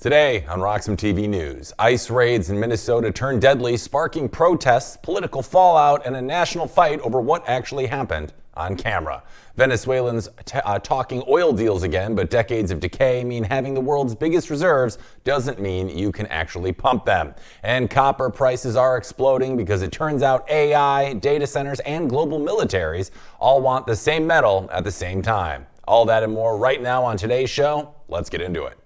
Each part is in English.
Today on RoxomTV News, ICE raids in Minnesota turn deadly, sparking protests, political fallout, and a national fight over what actually happened on camera. Venezuelans talking oil deals again, but decades of decay mean having the world's biggest reserves doesn't mean you can actually pump them. And copper prices are exploding because it turns out AI, data centers, and global militaries all want the same metal at the same time. All that and more right now on today's show. Let's get into it.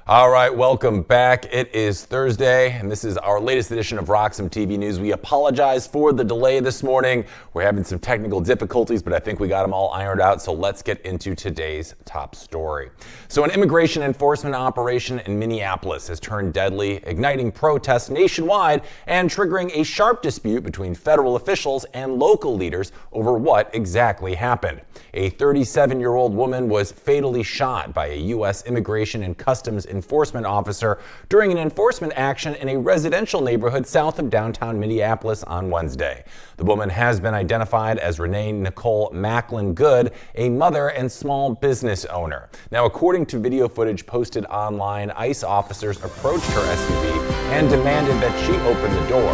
All right, welcome back. It is Thursday, and this is our latest edition of RoxomTV News. We apologize for the delay this morning. We're having some technical difficulties, but I think we got them all ironed out, so let's get into today's top story. So an immigration enforcement operation in Minneapolis has turned deadly, igniting protests nationwide and triggering a sharp dispute between federal officials and local leaders over what exactly happened. A 37-year-old woman was fatally shot by a U.S. Immigration and Customs enforcement officer during an enforcement action in a residential neighborhood south of downtown Minneapolis on Wednesday. The woman has been identified as Renee Nicole Macklin Good, a mother and small business owner. Now, according to video footage posted online, ICE officers approached her SUV and demanded that she open the door.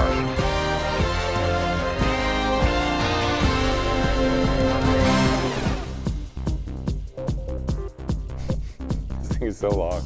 This thing is so long.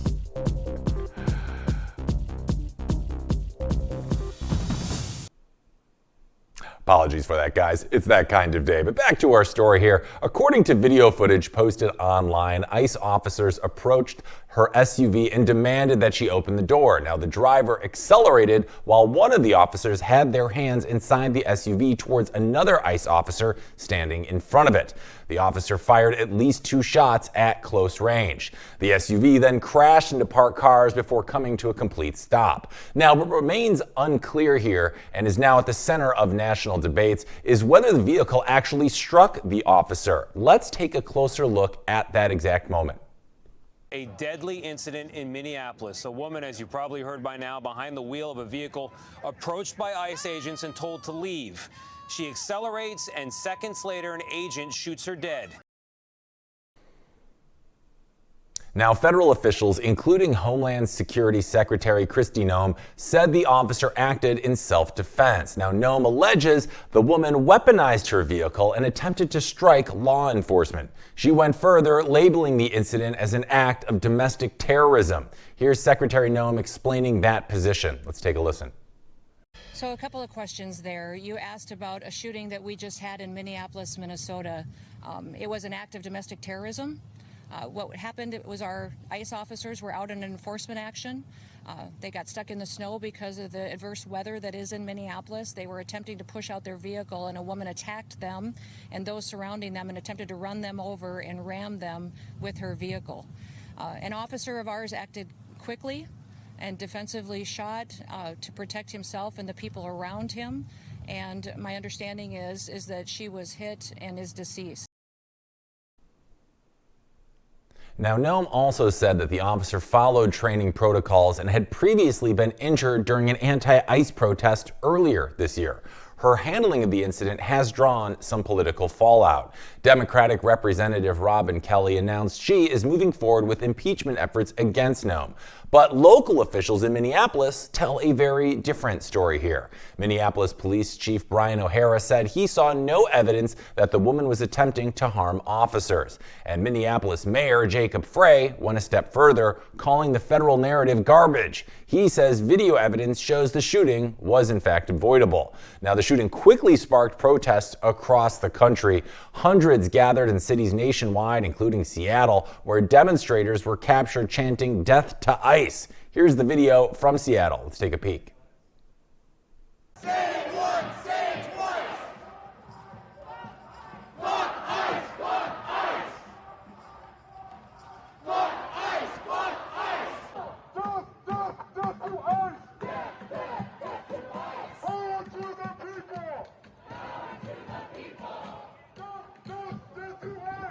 Apologies for that, guys. It's that kind of day. But back to our story here. According to video footage posted online, ICE officers approached her SUV and demanded that she open the door. Now, the driver accelerated while one of the officers had their hands inside the SUV towards another ICE officer standing in front of it. The officer fired at least 2 shots at close range. The SUV then crashed into parked cars before coming to a complete stop. Now, what remains unclear here and is now at the center of national debates is whether the vehicle actually struck the officer. Let's take a closer look at that exact moment. A deadly incident in Minneapolis. A woman, as you probably heard by now, behind the wheel of a vehicle, approached by ICE agents and told to leave. She accelerates, and seconds later, an agent shoots her dead. Now, federal officials, including Homeland Security Secretary Kristi Noem, said the officer acted in self-defense. Now, Noem alleges the woman weaponized her vehicle and attempted to strike law enforcement. She went further, labeling the incident as an act of domestic terrorism. Here's Secretary Noem explaining that position. Let's take a listen. So a couple of questions there. You asked about a shooting that we just had in Minneapolis, Minnesota. It was an act of domestic terrorism. What happened, it was our ICE officers were out in an enforcement action. They got stuck in the snow because of the adverse weather that is in Minneapolis. They were attempting to push out their vehicle, and a woman attacked them and those surrounding them and attempted to run them over and ram them with her vehicle. An officer of ours acted quickly and defensively shot to protect himself and the people around him. And my understanding is that she was hit and is deceased. Now, Noem also said that the officer followed training protocols and had previously been injured during an anti-ICE protest earlier this year. Her handling of the incident has drawn some political fallout. Democratic Representative Robin Kelly announced she is moving forward with impeachment efforts against Noem. But local officials in Minneapolis tell a very different story here. Minneapolis Police Chief Brian O'Hara said he saw no evidence that the woman was attempting to harm officers. And Minneapolis Mayor Jacob Frey went a step further, calling the federal narrative garbage. He says video evidence shows the shooting was in fact avoidable. Now, the shooting quickly sparked protests across the country. Hundreds gathered in cities nationwide, including Seattle, where demonstrators were captured chanting "Death to ICE." Here's the video from Seattle. Let's take a peek. Say it once, say it twice. Fuck ICE, fuck ICE. Fuck ICE, fuck ICE. Death to ICE. Death to ICE. Power to the people. Power to the people. Death to ICE.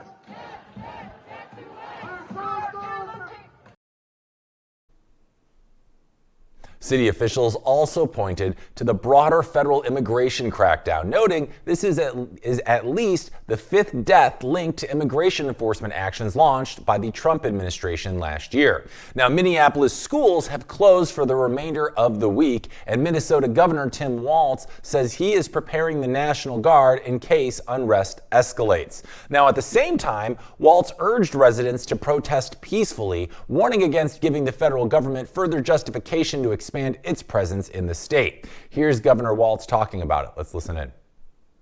City officials also pointed to the broader federal immigration crackdown, noting this is at least the fifth death linked to immigration enforcement actions launched by the Trump administration last year. Now, Minneapolis schools have closed for the remainder of the week, and Minnesota Governor Tim Walz says he is preparing the National Guard in case unrest escalates. Now, at the same time, Walz urged residents to protest peacefully, warning against giving the federal government further justification to expand its presence in the state. Here's Governor Walz talking about it. Let's listen in.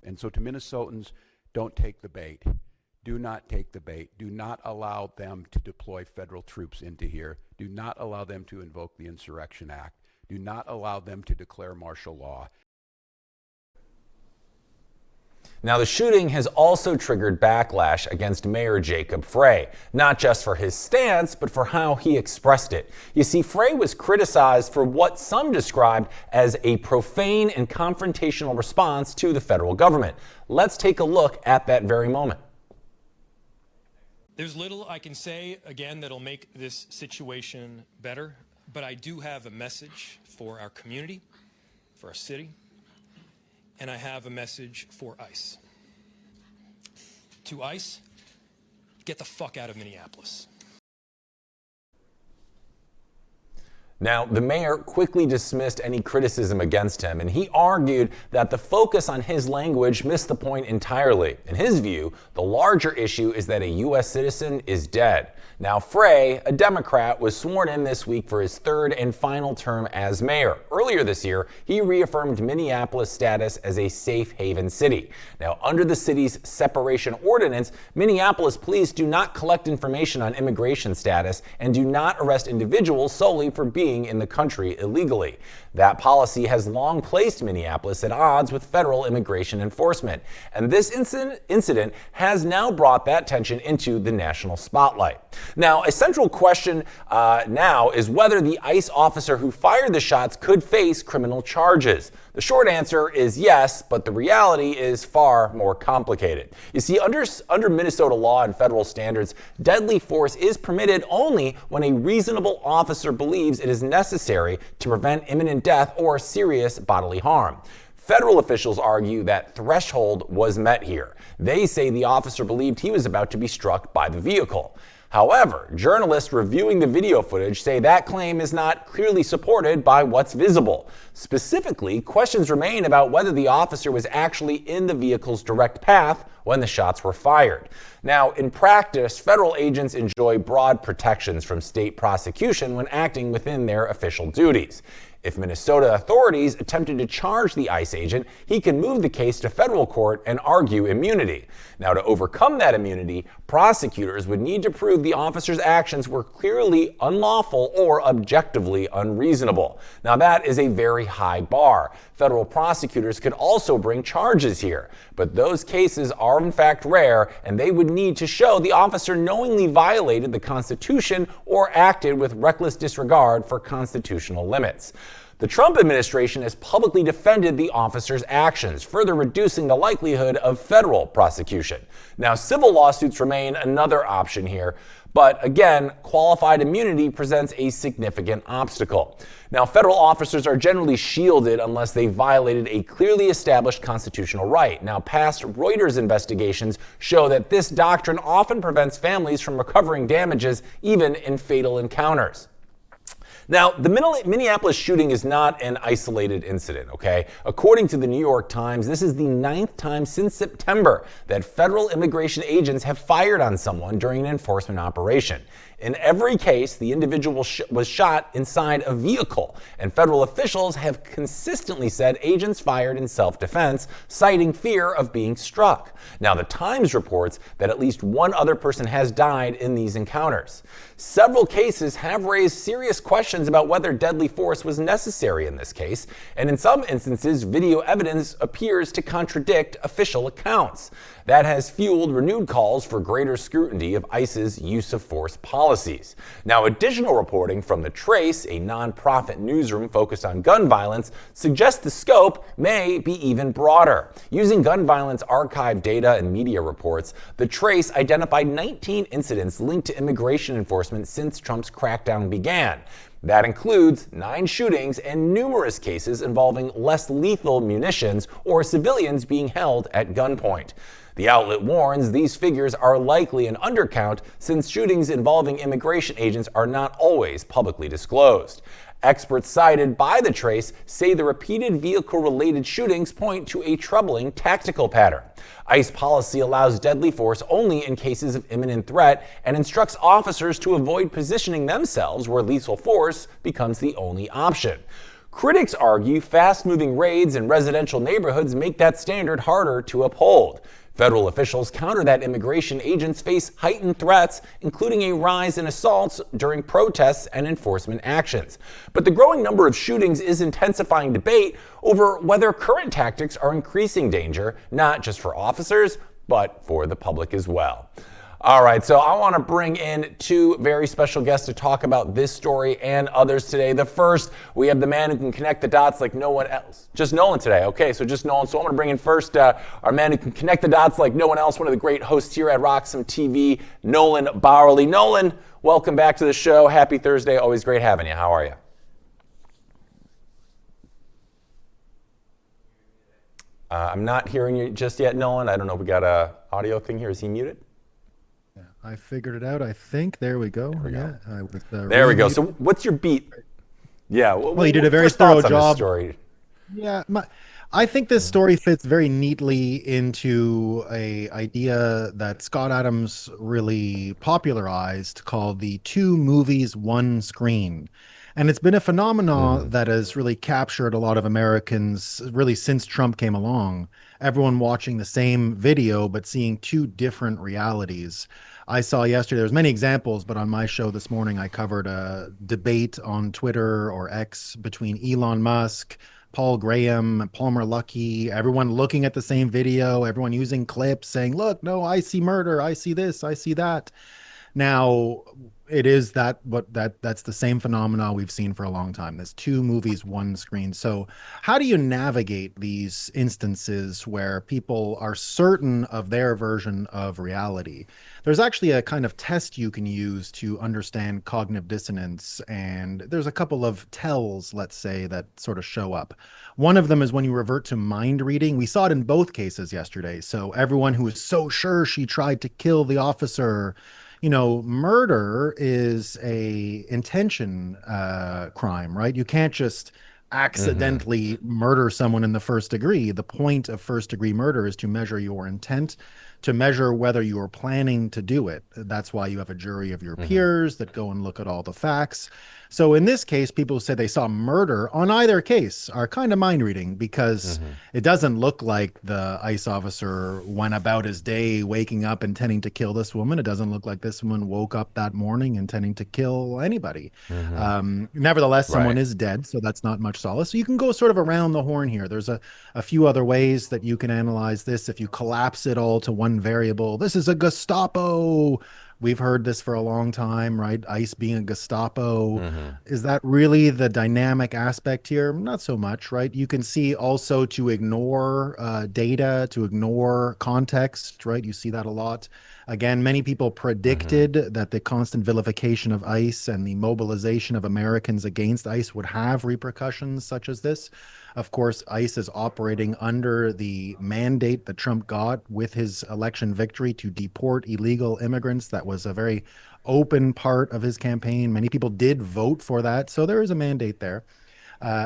And so to Minnesotans, don't take the bait. Do not take the bait. Do not allow them to deploy federal troops into here. Do not allow them to invoke the Insurrection Act. Do not allow them to declare martial law. Now, the shooting has also triggered backlash against Mayor Jacob Frey, not just for his stance, but for how he expressed it. You see, Frey was criticized for what some described as a profane and confrontational response to the federal government. Let's take a look at that very moment. There's little I can say, again, that'll make this situation better, but I do have a message for our community, for our city, and I have a message for ICE. To ICE, get the fuck out of Minneapolis. Now, the mayor quickly dismissed any criticism against him, and he argued that the focus on his language missed the point entirely. In his view, the larger issue is that a U.S. citizen is dead. Now, Frey, a Democrat, was sworn in this week for his third and final term as mayor. Earlier this year, he reaffirmed Minneapolis' status as a safe haven city. Now, under the city's separation ordinance, Minneapolis police do not collect information on immigration status and do not arrest individuals solely for being in the country illegally. That policy has long placed Minneapolis at odds with federal immigration enforcement, and this incident has now brought that tension into the national spotlight. Now, a central question now is whether the ICE officer who fired the shots could face criminal charges. The short answer is yes, but the reality is far more complicated. You see, under Minnesota law and federal standards, deadly force is permitted only when a reasonable officer believes it is necessary to prevent imminent death or serious bodily harm. Federal officials argue that threshold was met here. They say the officer believed he was about to be struck by the vehicle. However, journalists reviewing the video footage say that claim is not clearly supported by what's visible. Specifically, questions remain about whether the officer was actually in the vehicle's direct path when the shots were fired. Now, in practice, federal agents enjoy broad protections from state prosecution when acting within their official duties. If Minnesota authorities attempted to charge the ICE agent, he can move the case to federal court and argue immunity. Now, to overcome that immunity, prosecutors would need to prove the officer's actions were clearly unlawful or objectively unreasonable. Now, that is a very high bar. Federal prosecutors could also bring charges here, but those cases are in fact rare, and they would need to show the officer knowingly violated the Constitution or acted with reckless disregard for constitutional limits. The Trump administration has publicly defended the officer's actions, further reducing the likelihood of federal prosecution. Now, civil lawsuits remain another option here, but again, qualified immunity presents a significant obstacle. Now, federal officers are generally shielded unless they violated a clearly established constitutional right. Now, past Reuters investigations show that this doctrine often prevents families from recovering damages, even in fatal encounters. Now, the Minneapolis shooting is not an isolated incident, okay? According to the New York Times, this is the 9th time since September that federal immigration agents have fired on someone during an enforcement operation. In every case, the individual was shot inside a vehicle, and federal officials have consistently said agents fired in self-defense, citing fear of being struck. Now, the Times reports that at least one other person has died in these encounters. Several cases have raised serious questions about whether deadly force was necessary in this case, and in some instances, video evidence appears to contradict official accounts. That has fueled renewed calls for greater scrutiny of ICE's use of force policies. Now, additional reporting from The Trace, a nonprofit newsroom focused on gun violence, suggests the scope may be even broader. Using gun violence archive data and media reports, The Trace identified 19 incidents linked to immigration enforcement since Trump's crackdown began. That includes 9 shootings and numerous cases involving less lethal munitions or civilians being held at gunpoint. The outlet warns these figures are likely an undercount since shootings involving immigration agents are not always publicly disclosed. Experts cited by the Trace say the repeated vehicle-related shootings point to a troubling tactical pattern. ICE policy allows deadly force only in cases of imminent threat and instructs officers to avoid positioning themselves where lethal force becomes the only option. Critics argue fast-moving raids in residential neighborhoods make that standard harder to uphold. Federal officials counter that immigration agents face heightened threats, including a rise in assaults during protests and enforcement actions. But the growing number of shootings is intensifying debate over whether current tactics are increasing danger, not just for officers, but for the public as well. All right, so I want to bring in 2 very special guests to talk about this story and others today. The first, we have the man who can connect the dots like no one else. Just Nolan today. Okay, so just Nolan. So I'm going to bring in first our man who can connect the dots like no one else, one of the great hosts here at RoxomTV, Nolan Bowerly. Nolan, welcome back to the show. Happy Thursday. Always great having you. How are you? I'm not hearing you just yet, Nolan. I don't know. We got a audio thing here. Is he muted? I figured it out, I think. There we go. There we go. So what's your beat? Yeah. Well, you did a very thorough job. Story? Yeah. I think this story fits very neatly into a idea that Scott Adams really popularized called the 2 movies, 1 screen. And it's been a phenomenon that has really captured a lot of Americans really since Trump came along. Everyone watching the same video, but seeing 2 different realities. I saw yesterday, there's many examples, but on my show this morning, I covered a debate on Twitter or X between Elon Musk, Paul Graham, Palmer Luckey, everyone looking at the same video, everyone using clips saying, look, no, I see murder, I see this, I see that. Now, it is that's the same phenomena we've seen for a long time. There's 2 movies, 1 screen. So how do you navigate these instances where people are certain of their version of reality? There's actually a kind of test you can use to understand cognitive dissonance. And there's a couple of tells, let's say, that sort of show up. One of them is when you revert to mind reading. We saw it in both cases yesterday. So everyone who is so sure she tried to kill the officer, murder is a intention crime, right? You can't just accidentally murder someone in the first degree. The point of first degree murder is to measure your intent, to measure whether you are planning to do it. That's why you have a jury of your peers that go and look at all the facts. So in this case, people who say they saw murder on either case are kind of mind reading because it doesn't look like the ICE officer went about his day waking up intending to kill this woman. It doesn't look like this woman woke up that morning intending to kill anybody. Nevertheless, someone is dead, so that's not much solace. So you can go sort of around the horn here. There's a few other ways that you can analyze this. If you collapse it all to one variable, this is a Gestapo. We've heard this for a long time, right? ICE being a Gestapo. Is that really the dynamic aspect here? Not so much, right? You can see also to ignore data, to ignore context, right? You see that a lot. Again, many people predicted that the constant vilification of ICE and the mobilization of Americans against ICE would have repercussions such as this. Of course, ICE is operating under the mandate that Trump got with his election victory to deport illegal immigrants. That was a very open part of his campaign. Many people did vote for that. So there is a mandate there.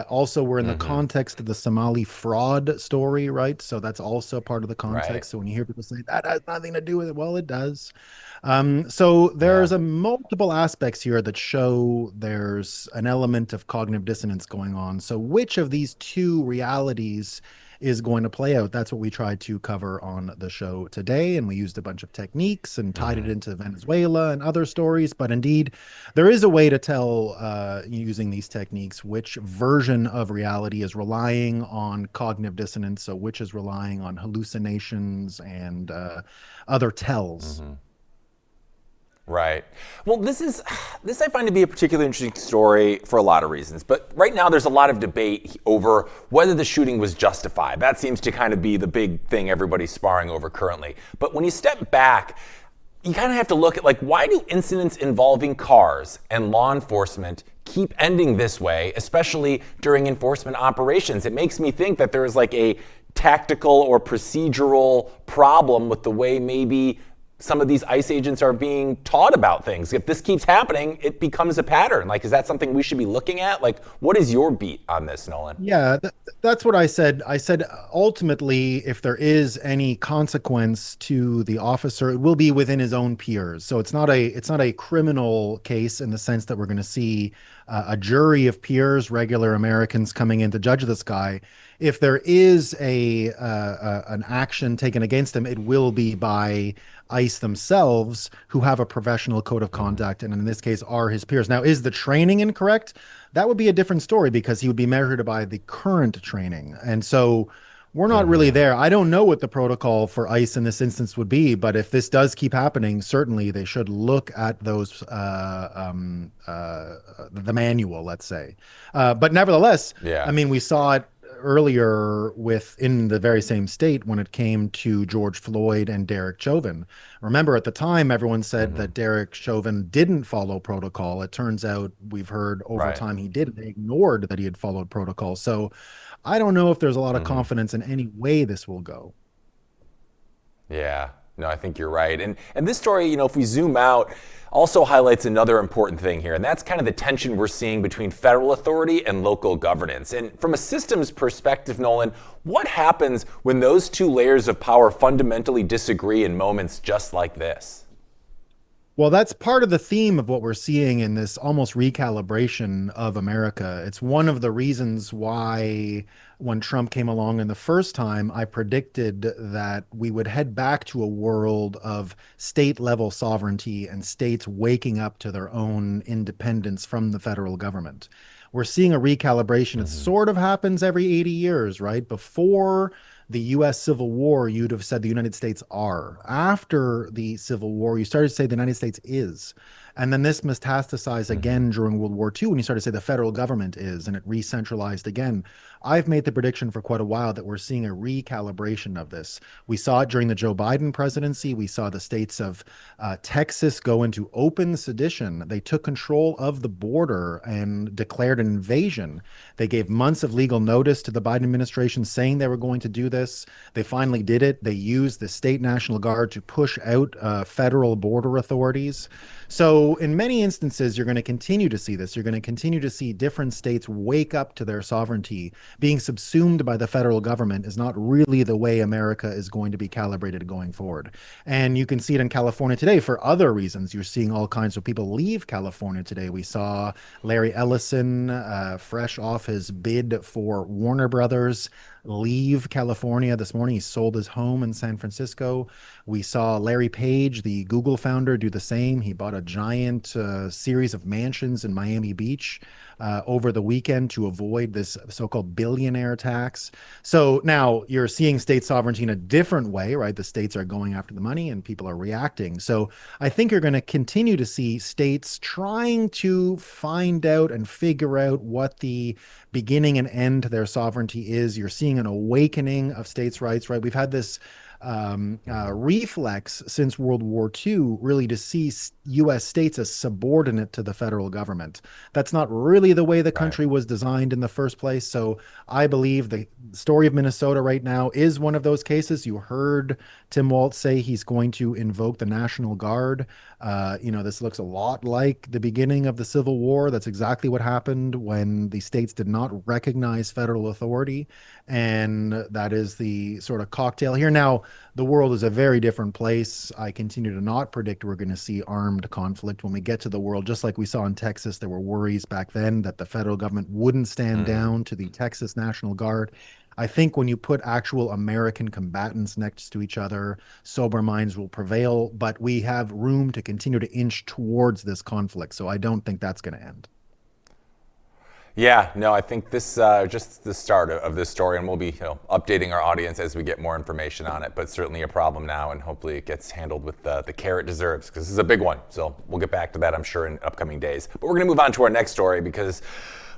Also, we're in the context of the Somali fraud story, right? So that's also part of the context. Right. So when you hear people say that has nothing to do with it, well, it does. So there's a multiple aspects here that show there's an element of cognitive dissonance going on. So which of these 2 realities is going to play out? That's what we tried to cover on the show today, and we used a bunch of techniques and tied it into Venezuela and other stories. But indeed, there is a way to tell using these techniques which version of reality is relying on cognitive dissonance, so which is relying on hallucinations and other tells. Right. Well, this I find to be a particularly interesting story for a lot of reasons. But right now there's a lot of debate over whether the shooting was justified. That seems to kind of be the big thing everybody's sparring over currently. But when you step back, you kind of have to look at, like, why do incidents involving cars and law enforcement keep ending this way, especially during enforcement operations? It makes me think that there is like a tactical or procedural problem with the way maybe some of these ICE agents are being taught about things. If this keeps happening, it becomes a pattern. Like, is that something we should be looking at? Like, what is your beat on this, Nolan? Yeah, that's what I said. I said ultimately, if there is any consequence to the officer, it will be within his own peers. So it's not a criminal case in the sense that we're going to see a jury of peers, regular Americans, coming in to judge this guy. If there is an action taken against him, it will be by ICE themselves, who have a professional code of conduct, and in this case are his peers. Now, is the training incorrect? That would be a different story, because he would be measured by the current training. And so we're not really there. I don't know what the protocol for ICE in this instance would be, but if this does keep happening, certainly they should look at those, the manual, let's say. But nevertheless, Yeah. I mean, we saw it earlier in the very same state when it came to George Floyd and Derek Chauvin. Remember, at the time, everyone said that Derek Chauvin didn't follow protocol. It turns out we've heard over time he did. They ignored that he had followed protocol. So I don't know if there's a lot of confidence in any way this will go. Yeah, no, I think you're right. And this story, you know, if we zoom out, also highlights another important thing here, and that's kind of the tension we're seeing between federal authority and local governance. And from a systems perspective, Nolan, what happens when those two layers of power fundamentally disagree in moments just like this? Well, that's part of the theme of what we're seeing in this almost recalibration of America. It's one of the reasons why, when Trump came along in the first time, I predicted that we would head back to a world of state-level sovereignty and states waking up to their own independence from the federal government. We're seeing a recalibration. It sort of happens every 80 years, right? Before the U.S. Civil War, you'd have said the United States are. After the Civil War, you started to say the United States is. And then this metastasized again during World War II when you started to say the federal government is, and it re-centralized again. I've made the prediction for quite a while that we're seeing a recalibration of this. We saw it during the Joe Biden presidency. We saw the states of Texas go into open sedition. They took control of the border and declared an invasion. They gave months of legal notice to the Biden administration saying they were going to do this. They finally did it. They used the state National Guard to push out federal border authorities. So in many instances, you're going to continue to see this. You're going to continue to see different states wake up to their sovereignty. Being subsumed by the federal government is not really the way America is going to be calibrated going forward. And you can see it in California today for other reasons. You're seeing all kinds of people leave California today. We saw Larry Ellison, fresh off his bid for Warner Brothers, leave California this morning. He sold his home in San Francisco. We saw Larry Page, the Google founder, do the same. He bought a giant series of mansions in Miami Beach over the weekend to avoid this so-called billionaire tax. So now you're seeing state sovereignty in a different way, right? The states are going after the money and people are reacting. So I think you're going to continue to see states trying to find out and figure out what the beginning and end to their sovereignty is. You're seeing an awakening of states' rights, right? We've had this reflex since World War II, really, to see U.S. states as subordinate to the federal government. That's not really the way the country was designed in the first place. So I believe the story of Minnesota right now is one of those cases. You heard Tim Walz say he's going to invoke the National Guard. This looks a lot like the beginning of the Civil War. That's exactly what happened when the states did not recognize federal authority. And that is the sort of cocktail here. Now, the world is a very different place. I continue to not predict we're going to see armed conflict when we get to the world. Just like we saw in Texas, there were worries back then that the federal government wouldn't stand down to the Texas National Guard. I think when you put actual American combatants next to each other, sober minds will prevail, but we have room to continue to inch towards this conflict. So I don't think that's going to end. Yeah, no, I think this just the start of this story, and we'll be updating our audience as we get more information on it, but certainly a problem now, and hopefully it gets handled with the care it deserves, because this is a big one. So we'll get back to that, I'm sure, in upcoming days. But we're going to move on to our next story, because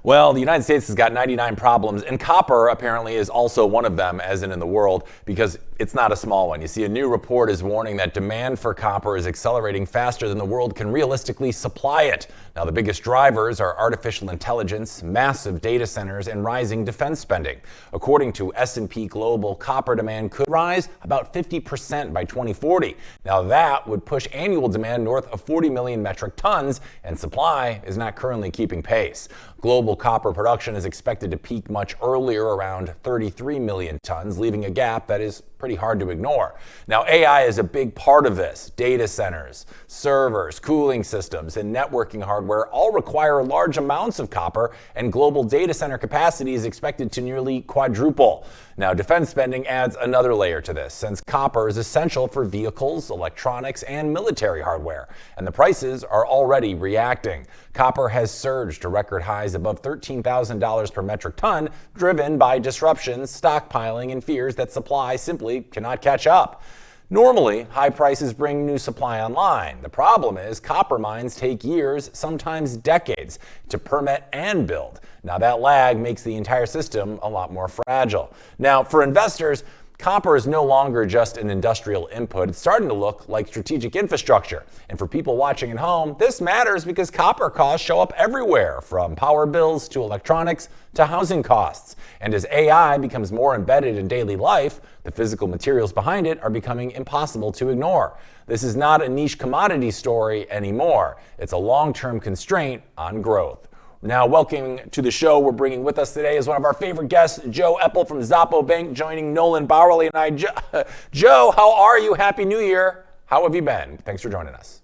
Well, the United States has got 99 problems, and copper apparently is also one of them, as in the world, because it's not a small one. You see, a new report is warning that demand for copper is accelerating faster than the world can realistically supply it. Now, the biggest drivers are artificial intelligence, massive data centers, and rising defense spending. According to S&P Global, copper demand could rise about 50% by 2040. Now, that would push annual demand north of 40 million metric tons, and supply is not currently keeping pace. Global copper production is expected to peak much earlier, around 33 million tons, leaving a gap that is pretty hard to ignore. Now, AI is a big part of this. Data centers, servers, cooling systems, and networking hardware all require large amounts of copper, and global data center capacity is expected to nearly quadruple. Now, defense spending adds another layer to this, since copper is essential for vehicles, electronics, and military hardware, and the prices are already reacting. Copper has surged to record highs above $13,000 per metric ton, driven by disruptions, stockpiling, and fears that supply simply cannot catch up. Normally, high prices bring new supply online. The problem is copper mines take years, sometimes decades, to permit and build. Now, that lag makes the entire system a lot more fragile. Now, for investors, copper is no longer just an industrial input. It's starting to look like strategic infrastructure. And for people watching at home, this matters because copper costs show up everywhere, from power bills to electronics to housing costs. And as AI becomes more embedded in daily life, the physical materials behind it are becoming impossible to ignore. This is not a niche commodity story anymore. It's a long-term constraint on growth. Now, welcome to the show. We're bringing with us today is one of our favorite guests, Joe Epple from Zoppo Bank, joining Nolan Bowerly and I. Joe, how are you? Happy New Year. How have you been? Thanks for joining us.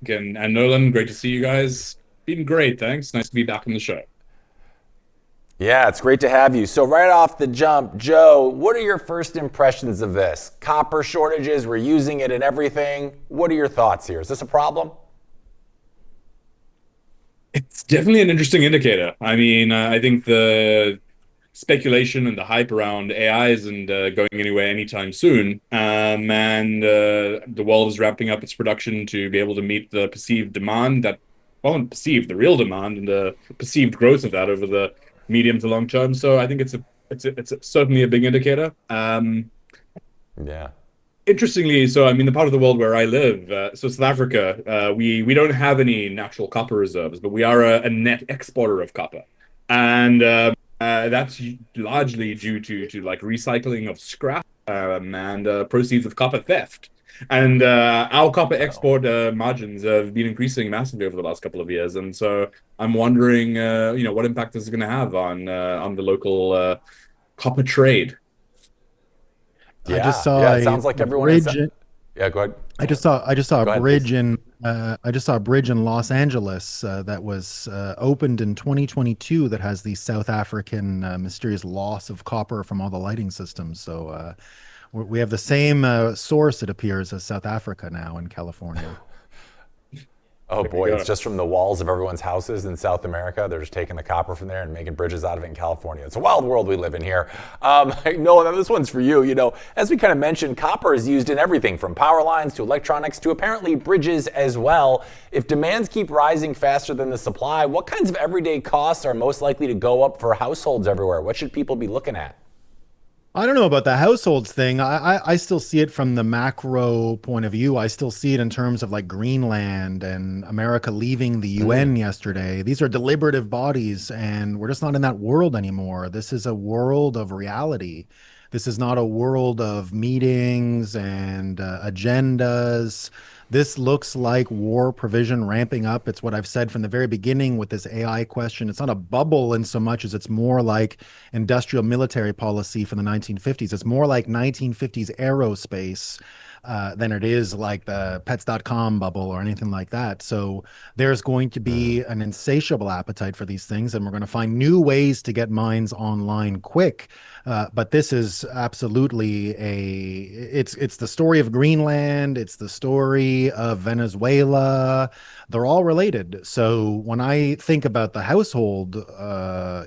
And Nolan, great to see you guys. Been great, thanks. Nice to be back on the show. Yeah, it's great to have you. So right off the jump, Joe, what are your first impressions of this? Copper shortages, we're using it in everything. What are your thoughts here? Is this a problem? It's definitely an interesting indicator. I mean, I think the speculation and the hype around AI isn't going anywhere anytime soon. The world is ramping up its production to be able to meet the perceived demand that, well, not perceived, the real demand and the perceived growth of that over the medium to long term. So I think it's certainly a big indicator. Yeah. Interestingly, so I mean, the part of the world where I live, so South Africa, we don't have any natural copper reserves, but we are a net exporter of copper, and that's largely due to like recycling of scrap and proceeds of copper theft. And our copper export margins have been increasing massively over the last couple of years, and so I'm wondering, what impact this is going to have on the local copper trade. Yeah, I just saw it sounds like everyone bridge. Yeah, go ahead. I just saw Go a ahead, bridge please. in Los Angeles that was opened in 2022 that has the South African mysterious loss of copper from all the lighting systems. So we have the same source, it appears, as South Africa now in California. Oh boy, it's just from the walls of everyone's houses in South America. They're just taking the copper from there and making bridges out of it in California. It's a wild world we live in here. Nolan, this one's for you. You know, as we kind of mentioned, copper is used in everything from power lines to electronics to apparently bridges as well. If demands keep rising faster than the supply, what kinds of everyday costs are most likely to go up for households everywhere? What should people be looking at? I don't know about the households thing. I still see it from the macro point of view. I still see it in terms of like Greenland and America leaving the UN yesterday. These are deliberative bodies, and we're just not in that world anymore. This is a world of reality. This is not a world of meetings and agendas. This looks like war provision ramping up. It's what I've said from the very beginning with this AI question. It's not a bubble in so much as it's more like industrial military policy from the 1950s. It's more like 1950s aerospace than it is like the pets.com bubble or anything like that. So there's going to be an insatiable appetite for these things, and we're going to find new ways to get mines online quick. But this is absolutely it's the story of Greenland. It's the story of Venezuela. They're all related. So when I think about the household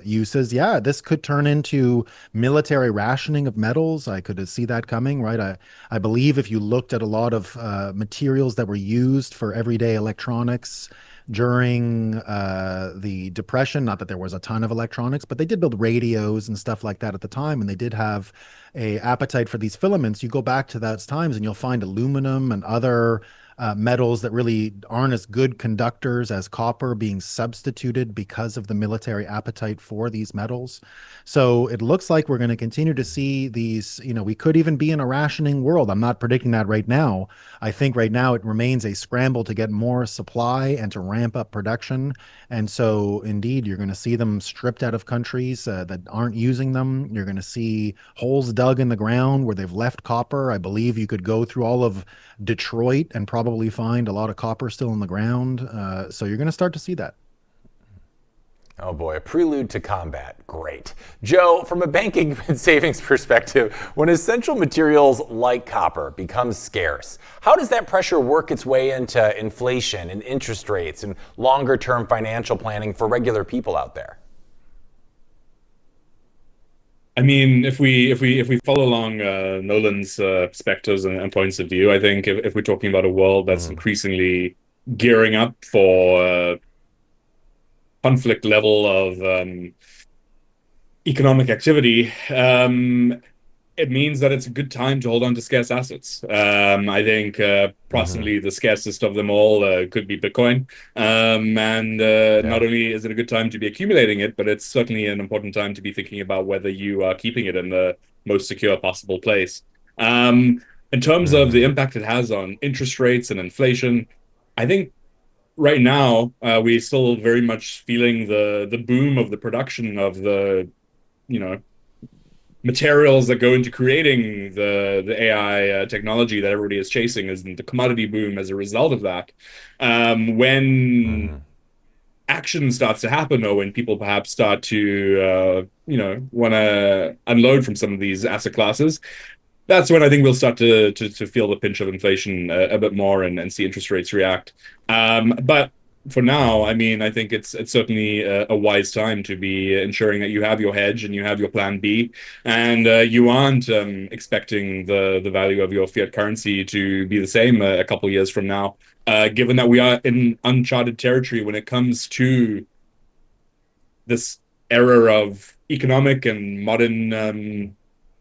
uses, yeah, this could turn into military rationing of metals. I could see that coming, right? I believe if you looked at a lot of materials that were used for everyday electronics, during the Depression. Not that there was a ton of electronics, but they did build radios and stuff like that at the time, and they did have a appetite for these filaments. You go back to those times and you'll find aluminum and other metals that really aren't as good conductors as copper being substituted because of the military appetite for these metals. So it looks like we're going to continue to see these, we could even be in a rationing world. I'm not predicting that right now. I think right now it remains a scramble to get more supply and to ramp up production. And so indeed, you're going to see them stripped out of countries that aren't using them. You're going to see holes dug in the ground where they've left copper. I believe you could go through all of Detroit and probably find a lot of copper still in the ground. So you're going to start to see that. Oh boy, a prelude to combat. Great. Joe, from a banking and savings perspective, when essential materials like copper become scarce, how does that pressure work its way into inflation and interest rates and longer-term financial planning for regular people out there? I mean, if we follow along Nolan's perspectives and points of view, I think if we're talking about a world that's increasingly gearing up for conflict level of economic activity, it means that it's a good time to hold on to scarce assets. I think possibly the scarcest of them all could be Bitcoin. Not only is it a good time to be accumulating it, but it's certainly an important time to be thinking about whether you are keeping it in the most secure possible place. In terms of the impact it has on interest rates and inflation, I think right now we're still very much feeling the boom of the production of the, materials that go into creating the AI technology that everybody is chasing, is the commodity boom as a result of that. When action starts to happen, or when people perhaps start to, want to unload from some of these asset classes, that's when I think we'll start to feel the pinch of inflation a bit more and see interest rates react. But for now, I mean, I think it's certainly a wise time to be ensuring that you have your hedge and you have your plan B, and you aren't expecting the value of your fiat currency to be the same a couple of years from now, given that we are in uncharted territory when it comes to this era of economic and modern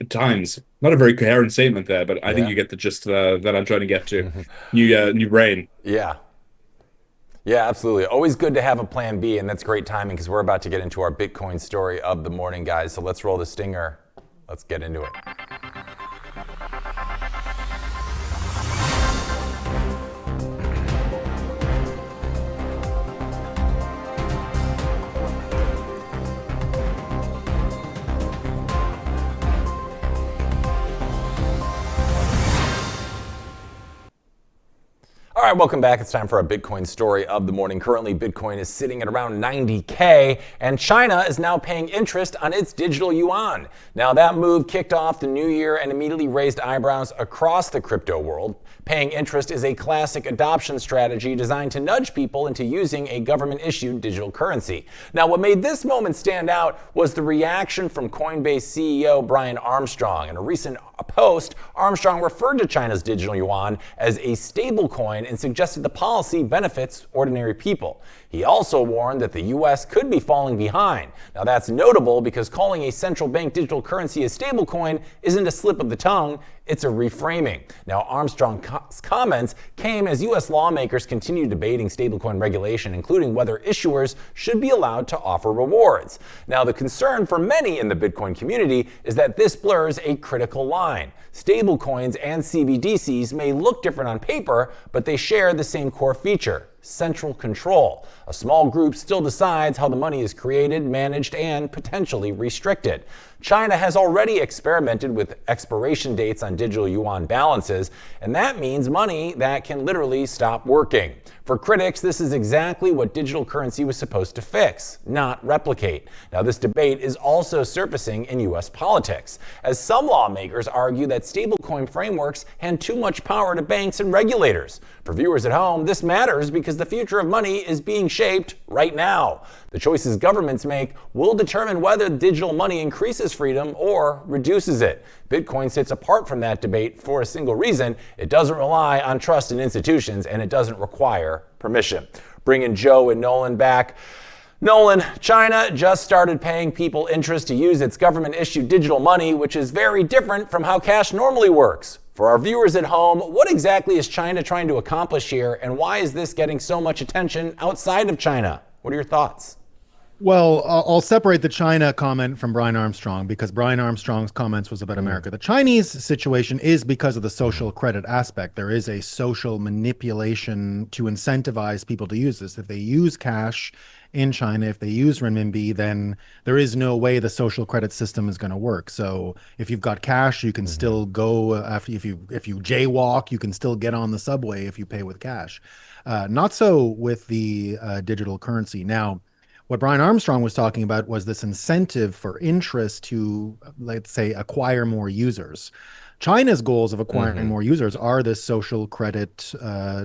times. Not a very coherent statement there, but I think you get the gist that I'm trying to get to. New brain. Yeah, absolutely. Always good to have a plan B, and that's great timing because we're about to get into our Bitcoin story of the morning, guys. So let's roll the stinger. Let's get into it. All right, welcome back. It's time for our Bitcoin story of the morning. Currently, Bitcoin is sitting at around 90K, and China is now paying interest on its digital yuan. Now, that move kicked off the new year and immediately raised eyebrows across the crypto world. Paying interest is a classic adoption strategy designed to nudge people into using a government-issued digital currency. Now, what made this moment stand out was the reaction from Coinbase CEO Brian Armstrong. In a recent post, Armstrong referred to China's digital yuan as a stablecoin and suggested the policy benefits ordinary people. He also warned that the U.S. could be falling behind. Now, that's notable because calling a central bank digital currency a stablecoin isn't a slip of the tongue, it's a reframing. Now, Armstrong's comments came as U.S. lawmakers continue debating stablecoin regulation, including whether issuers should be allowed to offer rewards. Now, the concern for many in the Bitcoin community is that this blurs a critical line. Stablecoins and CBDCs may look different on paper, but they share the same core feature: central control. A small group still decides how the money is created, managed, and potentially restricted. China has already experimented with expiration dates on digital yuan balances, and that means money that can literally stop working. For critics, this is exactly what digital currency was supposed to fix, not replicate. Now, this debate is also surfacing in U.S. politics, as some lawmakers argue that stablecoin frameworks hand too much power to banks and regulators. For viewers at home, this matters because the future of money is being shaped right now. The choices governments make will determine whether digital money increases freedom or reduces it. Bitcoin sits apart from that debate for a single reason: it doesn't rely on trust in institutions and it doesn't require permission. bringing Joe and Nolan back. Nolan, China just started paying people interest to use its government-issued digital money, which is very different from how cash normally works. For our viewers at home, what exactly is China trying to accomplish here, and why is this getting so much attention outside of China? What are your thoughts? Well, I'll separate the China comment from Brian Armstrong, because Brian Armstrong's comments was about America. The Chinese situation is because of the social credit aspect. There is a social manipulation to incentivize people to use this. If they use cash in China, if they use renminbi, then there is no way the social credit system is going to work. So if you've got cash, you can still go after. If you jaywalk, you can still get on the subway if you pay with cash. Not so with the digital currency. Now, what Brian Armstrong was talking about was this incentive for interest to, let's say, acquire more users. China's goals of acquiring more users are this social credit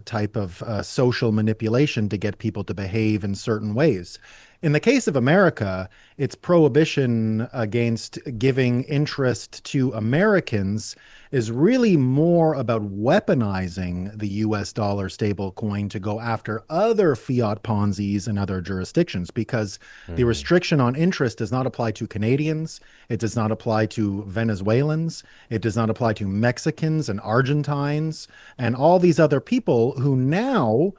type of social manipulation to get people to behave in certain ways. In the case of America, its prohibition against giving interest to Americans is really more about weaponizing the US dollar stable coin to go after other fiat Ponzi's in other jurisdictions, because the restriction on interest does not apply to Canadians, it does not apply to Venezuelans, it does not apply to Mexicans and Argentines and all these other people who now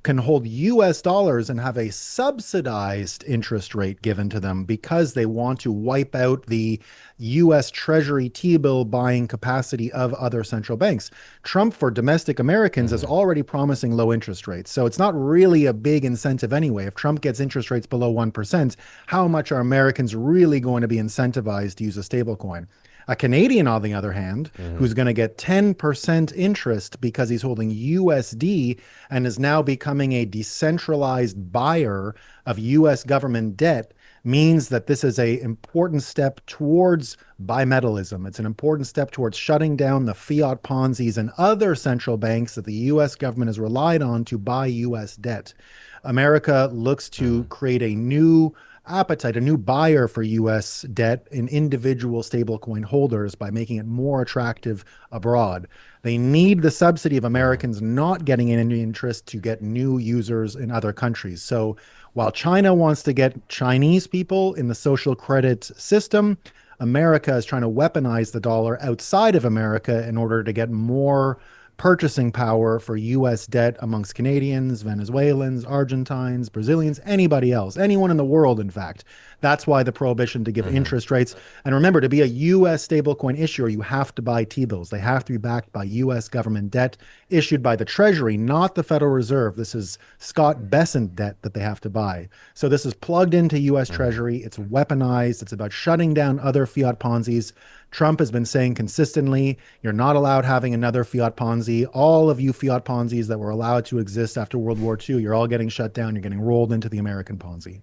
can hold US dollars and have a subsidized interest rate given to them because they want to wipe out the US Treasury T-bill buying capacity of other central banks. Trump, for domestic Americans, is already promising low interest rates. So it's not really a big incentive anyway. If Trump gets interest rates below 1%, how much are Americans really going to be incentivized to use a stablecoin? A Canadian, on the other hand, who's going to get 10% interest because he's holding USD and is now becoming a decentralized buyer of US government debt, means that this is an important step towards bimetallism. It's an important step towards shutting down the fiat Ponzi's and other central banks that the US government has relied on to buy US debt. America looks to create a new appetite, a new buyer for US debt in individual stablecoin holders by making it more attractive abroad. They need the subsidy of Americans not getting any interest to get new users in other countries. So while China wants to get Chinese people in the social credit system, America is trying to weaponize the dollar outside of America in order to get more purchasing power for US debt amongst Canadians, Venezuelans, Argentines, Brazilians, anybody else, anyone in the world, in fact. That's why the prohibition to give interest rates. And remember, to be a US stablecoin issuer, you have to buy T-bills. They have to be backed by US government debt issued by the Treasury, not the Federal Reserve. This is Scott Bessent debt that they have to buy. So this is plugged into US Treasury. It's weaponized. It's about shutting down other fiat Ponzi's. Trump has been saying consistently, you're not allowed having another fiat Ponzi. All of you fiat Ponzi's that were allowed to exist after World War II, you're all getting shut down. You're getting rolled into the American Ponzi.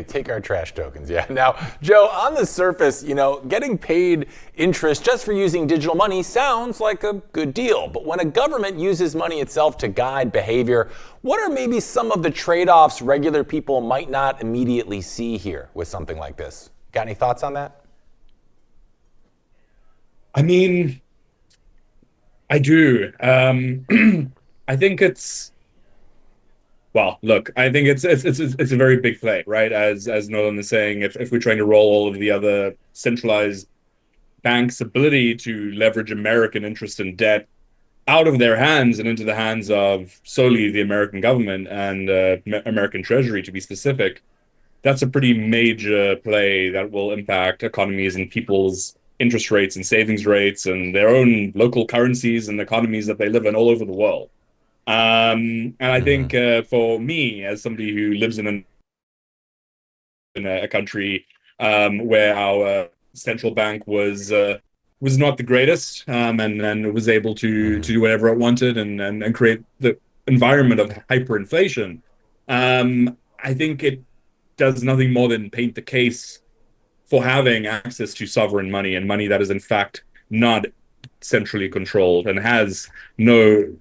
Take our trash tokens. Yeah. Now, Joe, on the surface, getting paid interest just for using digital money sounds like a good deal. But when a government uses money itself to guide behavior, what are maybe some of the trade-offs regular people might not immediately see here with something like this? Got any thoughts on that? I mean, I do. I think it's, well, look, I think it's a very big play, right? As Nolan is saying, if we're trying to roll all of the other centralized banks' ability to leverage American interest and debt out of their hands and into the hands of solely the American government and American Treasury, to be specific, that's a pretty major play that will impact economies and people's interest rates and savings rates and their own local currencies and economies that they live in all over the world. And I think for me, as somebody who lives in a country where our central bank was not the greatest, and was able to do whatever it wanted and create the environment of hyperinflation, I think it does nothing more than paint the case for having access to sovereign money and money that is in fact not centrally controlled and has no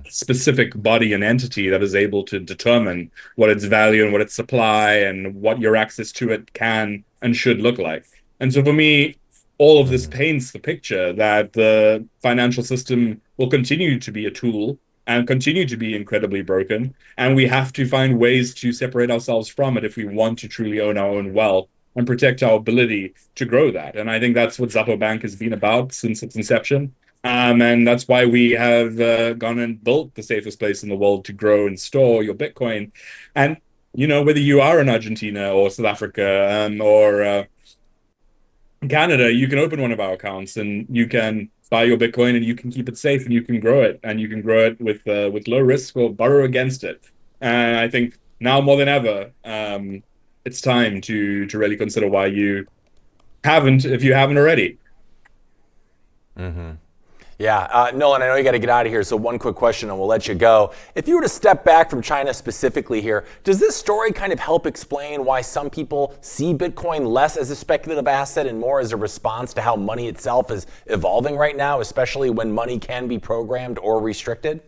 specific body and entity that is able to determine what its value and what its supply and what your access to it can and should look like. And so for me, all of this paints the picture that the financial system will continue to be a tool and continue to be incredibly broken. And we have to find ways to separate ourselves from it if we want to truly own our own wealth and protect our ability to grow that. And I think that's what Xapo Bank has been about since its inception. And that's why we have gone and built the safest place in the world to grow and store your Bitcoin. And, you know, whether you are in Argentina or South Africa or Canada, you can open one of our accounts and you can buy your Bitcoin and you can keep it safe and you can grow it, and you can grow it with low risk or borrow against it. And I think now more than ever, it's time to really consider why you haven't, if you haven't already. Yeah, Nolan, I know you got to get out of here, so one quick question and we'll let you go. If you were to step back from China specifically here, does this story kind of help explain why some people see Bitcoin less as a speculative asset and more as a response to how money itself is evolving right now, especially when money can be programmed or restricted?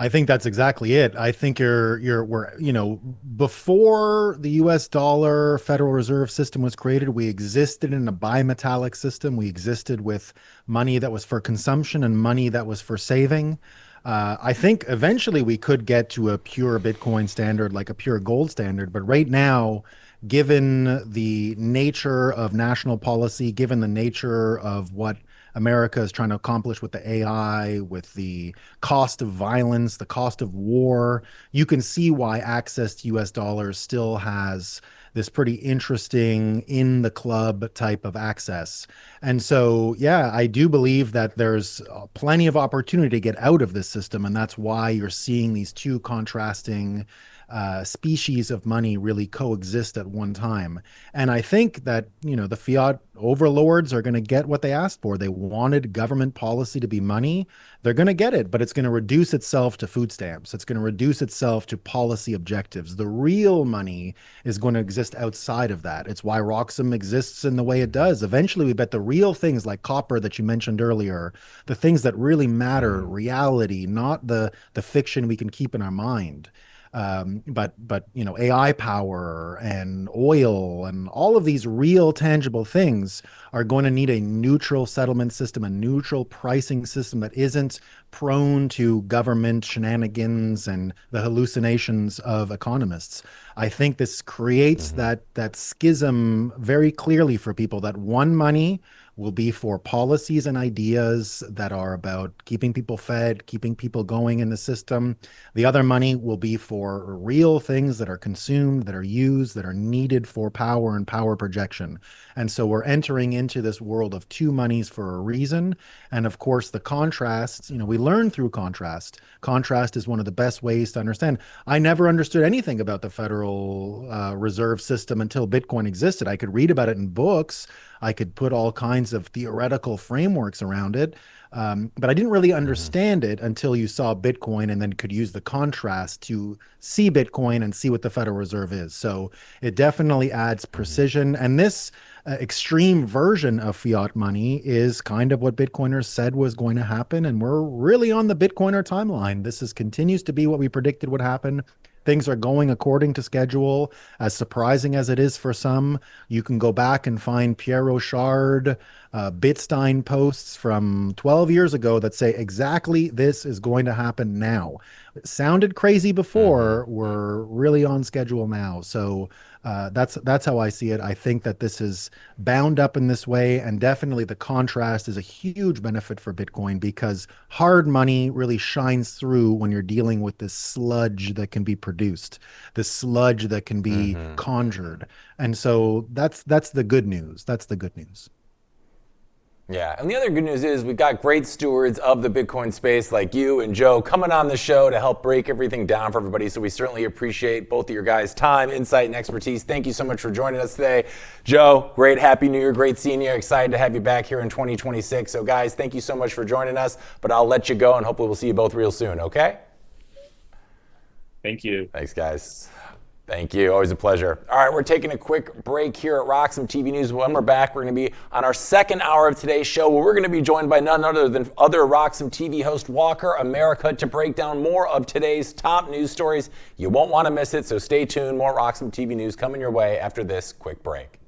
I think that's exactly it. I think we're, you know, before the US dollar Federal Reserve System was created, we existed in a bimetallic system. We existed with money that was for consumption and money that was for saving. I think eventually we could get to a pure Bitcoin standard, like a pure gold standard. But right now, given the nature of national policy, given the nature of what America is trying to accomplish with the AI, with the cost of violence, the cost of war, you can see why access to US dollars still has this pretty interesting in the club type of access. And so, yeah, I do believe that there's plenty of opportunity to get out of this system. And that's why you're seeing these two contrasting species of money really coexist at one time. And I think that, you know, the fiat overlords are going to get what they asked for. They wanted government policy to be money. They're going to get it, but it's going to reduce itself to food stamps. It's going to reduce itself to policy objectives. The real money is going to exist outside of that. It's why Roxom exists in the way it does. Eventually, we bet the real things like copper that you mentioned earlier, the things that really matter, reality, not the fiction we can keep in our mind. But you know, AI power and oil and all of these real tangible things are going to need a neutral settlement system, a neutral pricing system that isn't prone to government shenanigans and the hallucinations of economists. I think this creates that schism very clearly for people, that one money will be for policies and ideas that are about keeping people fed, keeping people going in the system. The other money will be for real things that are consumed, that are used, that are needed for power and power projection. And so we're entering into this world of two monies for a reason. And of course, the contrasts, you know, we learn through contrast. Contrast is one of the best ways to understand. I never understood anything about the Federal Reserve System until Bitcoin existed. I could read about it in books. I could put all kinds of theoretical frameworks around it, but I didn't really understand it until you saw Bitcoin and then could use the contrast to see Bitcoin and see what the Federal Reserve is. So it definitely adds precision. And this extreme version of fiat money is kind of what Bitcoiners said was going to happen. And we're really on the Bitcoiner timeline. This continues to be what we predicted would happen. Things are going according to schedule, as surprising as it is for some. You can go back and find Pierre Rochard, Bitstein posts from 12 years ago that say exactly this is going to happen now. It sounded crazy before, we're really on schedule now. So that's how I see it. I think that this is bound up in this way, and definitely the contrast is a huge benefit for Bitcoin, because hard money really shines through when you're dealing with this sludge that can be produced, this sludge that can be conjured. And so that's the good news. That's the good news. Yeah, and the other good news is we've got great stewards of the Bitcoin space like you and Joe coming on the show to help break everything down for everybody. So we certainly appreciate both of your guys' time, insight, and expertise. Thank you so much for joining us today. Joe, great Happy New Year, great seeing you. Excited to have you back here in 2026. So guys, thank you so much for joining us, but I'll let you go and hopefully we'll see you both real soon, okay? Thank you. Thanks, guys. Thank you. Always a pleasure. All right, we're taking a quick break here at RoxomTV News. When we're back, we're going to be on our second hour of today's show, where we're going to be joined by none other than RoxomTV host Walker America to break down more of today's top news stories. You won't want to miss it, so stay tuned. More RoxomTV News coming your way after this quick break.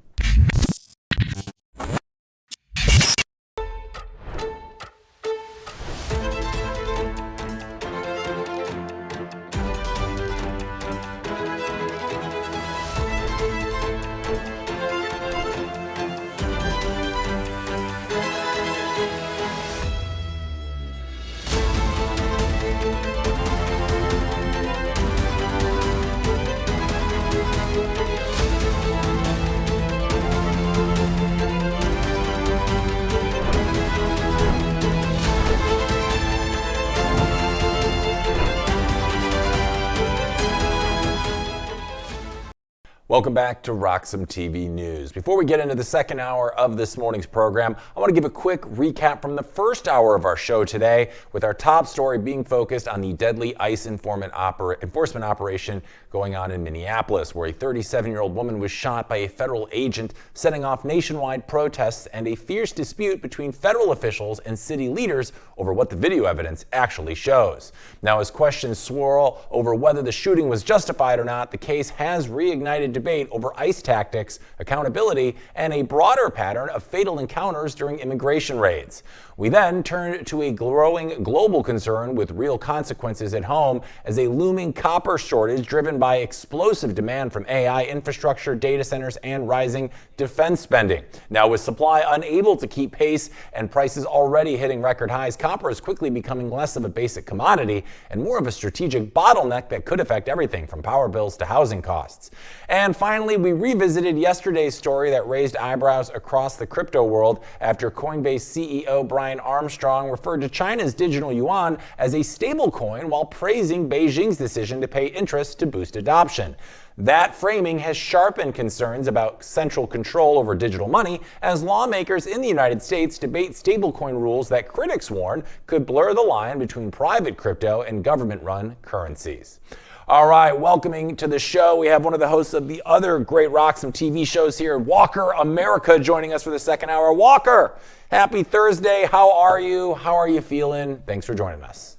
Welcome back to RoxomTV News. Before we get into the second hour of this morning's program, I want to give a quick recap from the first hour of our show today, with our top story being focused on the deadly ICE enforcement operation going on in Minneapolis, where a 37-year-old woman was shot by a federal agent, setting off nationwide protests and a fierce dispute between federal officials and city leaders over what the video evidence actually shows. Now, as questions swirl over whether the shooting was justified or not, the case has reignited debate over ICE tactics, accountability, and a broader pattern of fatal encounters during immigration raids. We then turn to a growing global concern with real consequences at home, as a looming copper shortage driven by explosive demand from AI infrastructure, data centers, and rising defense spending. Now, with supply unable to keep pace and prices already hitting record highs, copper is quickly becoming less of a basic commodity and more of a strategic bottleneck that could affect everything from power bills to housing costs. And finally, we revisited yesterday's story that raised eyebrows across the crypto world after Coinbase CEO Brian Armstrong referred to China's digital yuan as a stablecoin while praising Beijing's decision to pay interest to boost adoption. That framing has sharpened concerns about central control over digital money, as lawmakers in the United States debate stablecoin rules that critics warn could blur the line between private crypto and government-run currencies. All right, welcoming to the show, we have one of the hosts of the other great RoxomTV shows here, Walker America, joining us for the second hour. Walker, happy Thursday. How are you? How are you feeling? Thanks for joining us.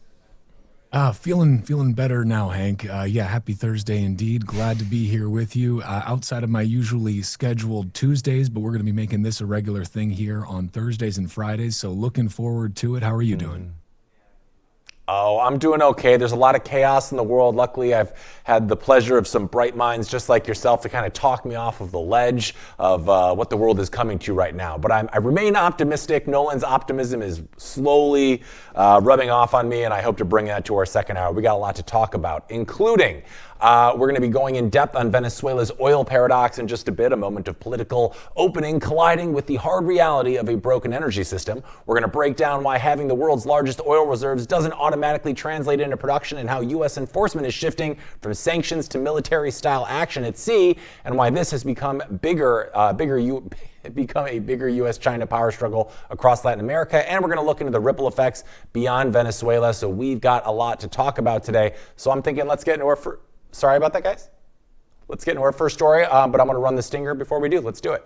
Feeling better now, Hank. Yeah, happy Thursday indeed. Glad to be here with you outside of my usually scheduled Tuesdays, but we're going to be making this a regular thing here on Thursdays and Fridays. So looking forward to it. How are you doing? Oh, I'm doing okay. There's a lot of chaos in the world. Luckily, I've had the pleasure of some bright minds just like yourself to kind of talk me off of the ledge of what the world is coming to right now. But I remain optimistic. Nolan's optimism is slowly rubbing off on me, and I hope to bring that to our second hour. We got a lot to talk about, including we're going to be going in depth on Venezuela's oil paradox in just a bit, a moment of political opening colliding with the hard reality of a broken energy system. We're going to break down why having the world's largest oil reserves doesn't automatically translate into production, and how U.S. enforcement is shifting from sanctions to military-style action at sea, and why this has become a bigger U.S.-China power struggle across Latin America. And we're going to look into the ripple effects beyond Venezuela. So we've got a lot to talk about today. So I'm thinking let's get into our sorry about that, guys. Let's get into our first story, but I'm going to run the stinger before we do. Let's do it.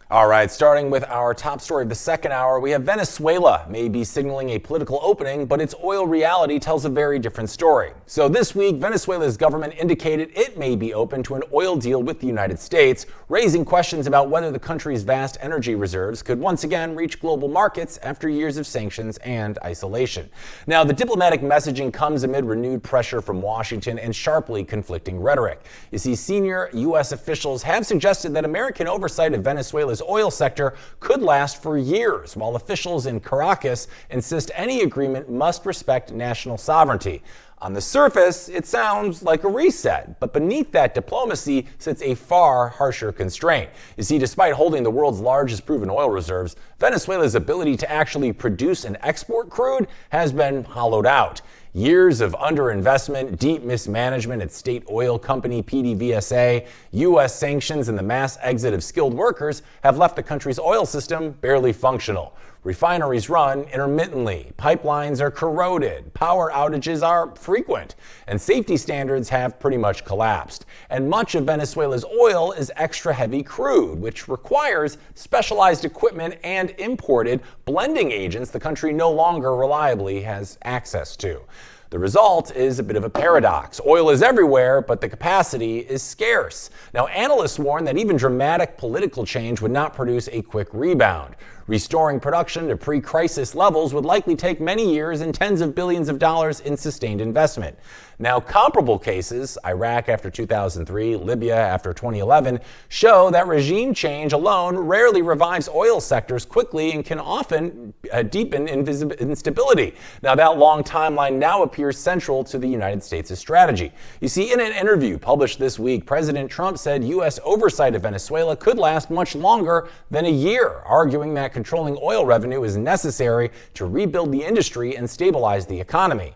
All right, starting with our top story of the second hour, we have Venezuela may be signaling a political opening, but its oil reality tells a very different story. So this week, Venezuela's government indicated it may be open to an oil deal with the United States, raising questions about whether the country's vast energy reserves could once again reach global markets after years of sanctions and isolation. Now, the diplomatic messaging comes amid renewed pressure from Washington and sharply conflicting rhetoric. You see, senior U.S. officials have suggested that American oversight of Venezuela's oil sector could last for years, while officials in Caracas insist any agreement must respect national sovereignty. On the surface, it sounds like a reset, but beneath that diplomacy sits a far harsher constraint. You see, despite holding the world's largest proven oil reserves, Venezuela's ability to actually produce and export crude has been hollowed out. Years of underinvestment, deep mismanagement at state oil company PDVSA, U.S. sanctions, and the mass exit of skilled workers have left the country's oil system barely functional. Refineries run intermittently, pipelines are corroded, power outages are frequent, and safety standards have pretty much collapsed. And much of Venezuela's oil is extra heavy crude, which requires specialized equipment and imported blending agents the country no longer reliably has access to. The result is a bit of a paradox. Oil is everywhere, but the capacity is scarce. Now, analysts warn that even dramatic political change would not produce a quick rebound. Restoring production to pre-crisis levels would likely take many years and tens of billions of dollars in sustained investment. Now, comparable cases, Iraq after 2003, Libya after 2011, show that regime change alone rarely revives oil sectors quickly and can often deepen instability. Now, that long timeline now appears central to the United States' strategy. You see, in an interview published this week, President Trump said U.S. oversight of Venezuela could last much longer than a year, arguing that controlling oil revenue is necessary to rebuild the industry and stabilize the economy.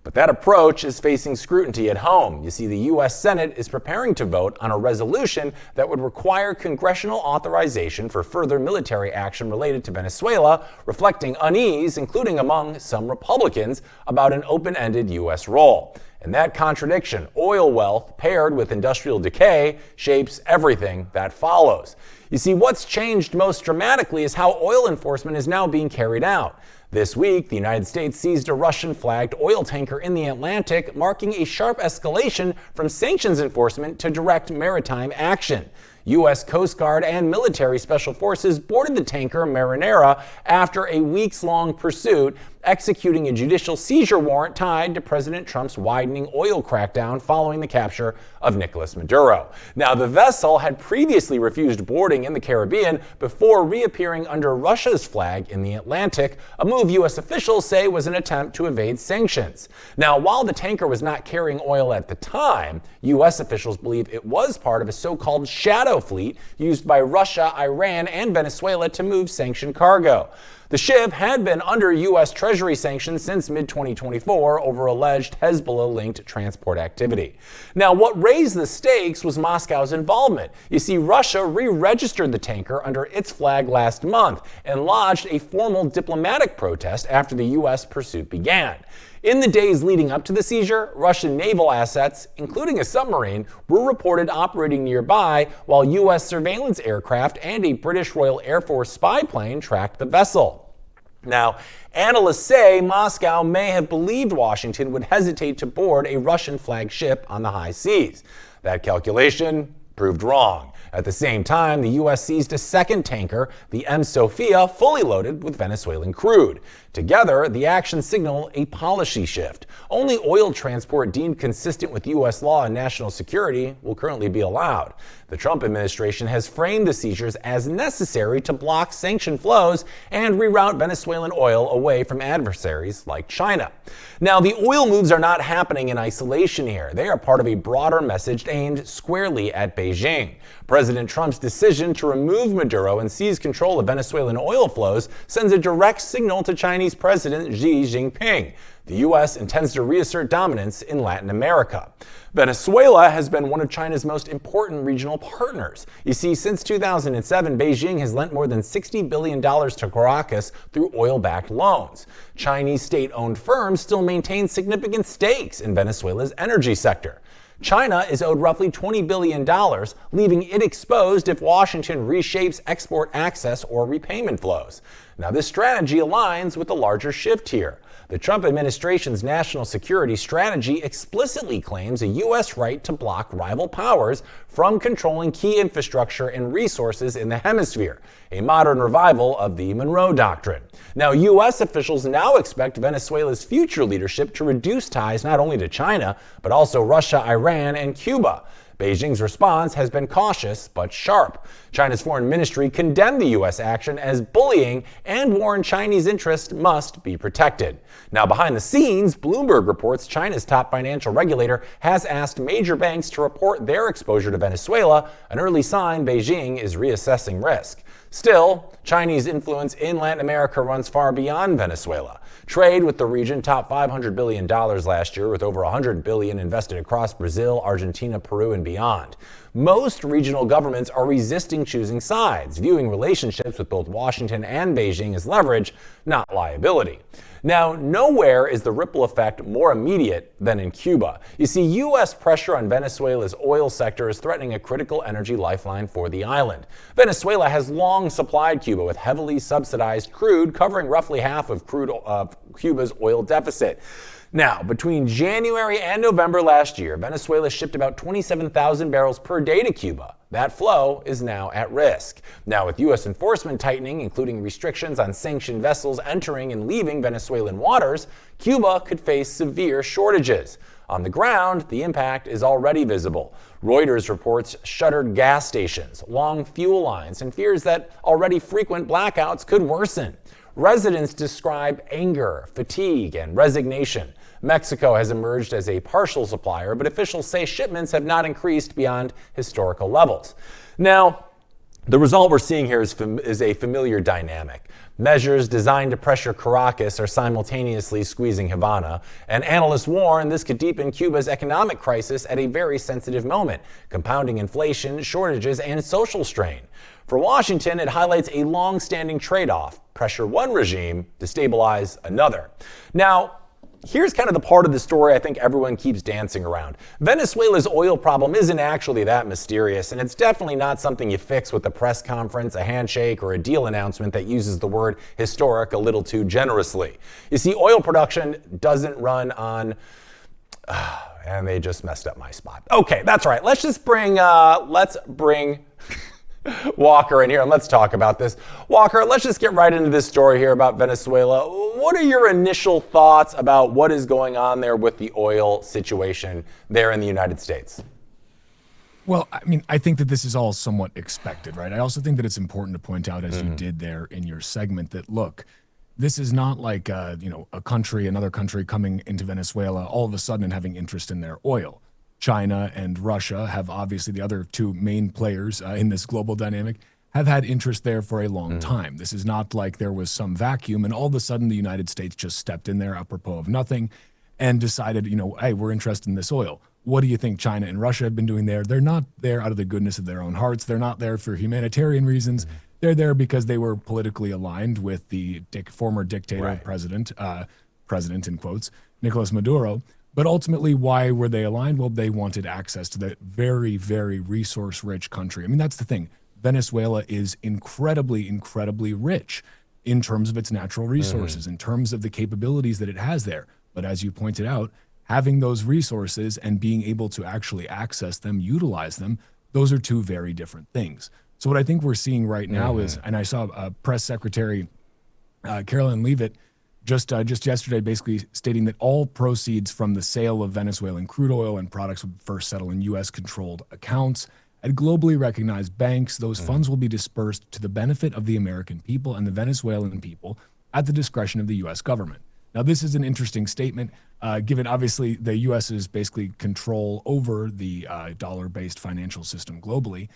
But that approach is facing scrutiny at home. You see, the U.S. Senate is preparing to vote on a resolution that would require congressional authorization for further military action related to Venezuela, reflecting unease, including among some Republicans, about an open-ended U.S. role. And that contradiction, oil wealth paired with industrial decay, shapes everything that follows. You see, what's changed most dramatically is how oil enforcement is now being carried out. This week, the United States seized a Russian-flagged oil tanker in the Atlantic, marking a sharp escalation from sanctions enforcement to direct maritime action. U.S. Coast Guard and military special forces boarded the tanker Marinera after a weeks-long pursuit, executing a judicial seizure warrant tied to President Trump's widening oil crackdown following the capture of Nicolas Maduro. Now, the vessel had previously refused boarding in the Caribbean before reappearing under Russia's flag in the Atlantic, a move U.S. officials say was an attempt to evade sanctions. Now, while the tanker was not carrying oil at the time, U.S. officials believe it was part of a so-called shadow fleet used by Russia, Iran, and Venezuela to move sanctioned cargo. The ship had been under U.S. Treasury sanctions since mid-2024 over alleged Hezbollah-linked transport activity. Now, what raised the stakes was Moscow's involvement. You see, Russia re-registered the tanker under its flag last month and lodged a formal diplomatic protest after the U.S. pursuit began. In the days leading up to the seizure, Russian naval assets, including a submarine, were reported operating nearby, while U.S. surveillance aircraft and a British Royal Air Force spy plane tracked the vessel. Now, analysts say Moscow may have believed Washington would hesitate to board a Russian-flagged ship on the high seas. That calculation proved wrong. At the same time, the U.S. seized a second tanker, the M. Sofia, fully loaded with Venezuelan crude. Together, the actions signal a policy shift. Only oil transport deemed consistent with U.S. law and national security will currently be allowed. The Trump administration has framed the seizures as necessary to block sanction flows and reroute Venezuelan oil away from adversaries like China. Now, the oil moves are not happening in isolation here. They are part of a broader message aimed squarely at Beijing. President Trump's decision to remove Maduro and seize control of Venezuelan oil flows sends a direct signal to Chinese President Xi Jinping. The U.S. intends to reassert dominance in Latin America. Venezuela has been one of China's most important regional partners. You see, since 2007, Beijing has lent more than $60 billion to Caracas through oil-backed loans. Chinese state-owned firms still maintain significant stakes in Venezuela's energy sector. China is owed roughly $20 billion, leaving it exposed if Washington reshapes export access or repayment flows. Now, this strategy aligns with the larger shift here. The Trump administration's national security strategy explicitly claims a U.S. right to block rival powers from controlling key infrastructure and resources in the hemisphere, a modern revival of the Monroe Doctrine. Now, U.S. officials now expect Venezuela's future leadership to reduce ties not only to China, but also Russia, Iran, and Cuba. Beijing's response has been cautious but sharp. China's foreign ministry condemned the U.S. action as bullying and warned Chinese interests must be protected. Now, behind the scenes, Bloomberg reports China's top financial regulator has asked major banks to report their exposure to Venezuela, an early sign Beijing is reassessing risk. Still, Chinese influence in Latin America runs far beyond Venezuela. Trade with the region topped $500 billion last year, with over $100 billion invested across Brazil, Argentina, Peru, and beyond. Most regional governments are resisting choosing sides, viewing relationships with both Washington and Beijing as leverage, not liability. Now, nowhere is the ripple effect more immediate than in Cuba. You see, U.S. pressure on Venezuela's oil sector is threatening a critical energy lifeline for the island. Venezuela has long supplied Cuba with heavily subsidized crude, covering roughly half of Cuba's oil deficit. Now, between January and November last year, Venezuela shipped about 27,000 barrels per day to Cuba. That flow is now at risk. Now, with U.S. enforcement tightening, including restrictions on sanctioned vessels entering and leaving Venezuelan waters, Cuba could face severe shortages. On the ground, the impact is already visible. Reuters reports shuttered gas stations, long fuel lines, and fears that already frequent blackouts could worsen. Residents describe anger, fatigue, and resignation. Mexico has emerged as a partial supplier, but officials say shipments have not increased beyond historical levels. Now, the result we're seeing here is a familiar dynamic. Measures designed to pressure Caracas are simultaneously squeezing Havana, and analysts warn this could deepen Cuba's economic crisis at a very sensitive moment, compounding inflation, shortages, and social strain. For Washington, it highlights a long-standing trade-off: pressure one regime, destabilize another. Now, here's kind of the part of the story I think everyone keeps dancing around. Venezuela's oil problem isn't actually that mysterious, and it's definitely not something you fix with a press conference, a handshake, or a deal announcement that uses the word historic a little too generously. You see, oil production doesn't run on... and they just messed up my spot. Okay, that's right. Let's bring Walker in here and let's talk about this. Walker, let's just get right into this story here about Venezuela. What are your initial thoughts about what is going on there with the oil situation there in the United States? Well, I mean, I think that this is all somewhat expected, right? I also think that it's important to point out, as you did there in your segment, that look, this is not like another country coming into Venezuela all of a sudden and having interest in their oil. China and Russia have obviously, the other two main players in this global dynamic, have had interest there for a long time. This is not like there was some vacuum and all of a sudden the United States just stepped in there apropos of nothing and decided, hey, we're interested in this oil. What do you think China and Russia have been doing there? They're not there out of the goodness of their own hearts. They're not there for humanitarian reasons. They're there because they were politically aligned with the former dictator president in quotes, Nicolas Maduro. But ultimately, why were they aligned? Well, they wanted access to that very, very resource-rich country. I mean, that's the thing. Venezuela is incredibly, incredibly rich in terms of its natural resources, in terms of the capabilities that it has there. But as you pointed out, having those resources and being able to actually access them, utilize them, those are two very different things. So what I think we're seeing right now is, and I saw Press Secretary Carolyn Leavitt just yesterday basically stating that all proceeds from the sale of Venezuelan crude oil and products would first settle in U.S.-controlled accounts at globally recognized banks. Those funds will be dispersed to the benefit of the American people and the Venezuelan people at the discretion of the U.S. government. Now, this is an interesting statement, given obviously the U.S.'s basically control over the dollar-based financial system globally,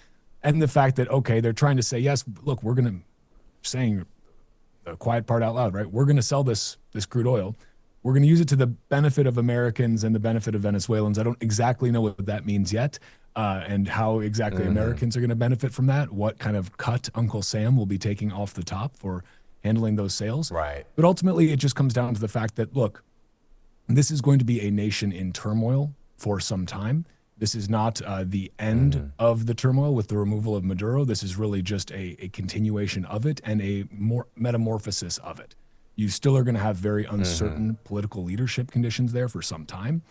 and the fact that, okay, they're trying to say, yes, look, we're going to, saying the quiet part out loud, right? We're going to sell this crude oil. We're going to use it to the benefit of Americans and the benefit of Venezuelans. I don't exactly know what that means yet, and how exactly Americans are going to benefit from that, what kind of cut Uncle Sam will be taking off the top for handling those sales. Right. But ultimately, it just comes down to the fact that, look, this is going to be a nation in turmoil for some time. This is not the end of the turmoil with the removal of Maduro. This is really just a continuation of it and a more metamorphosis of it. You still are going to have very uncertain political leadership conditions there for some time.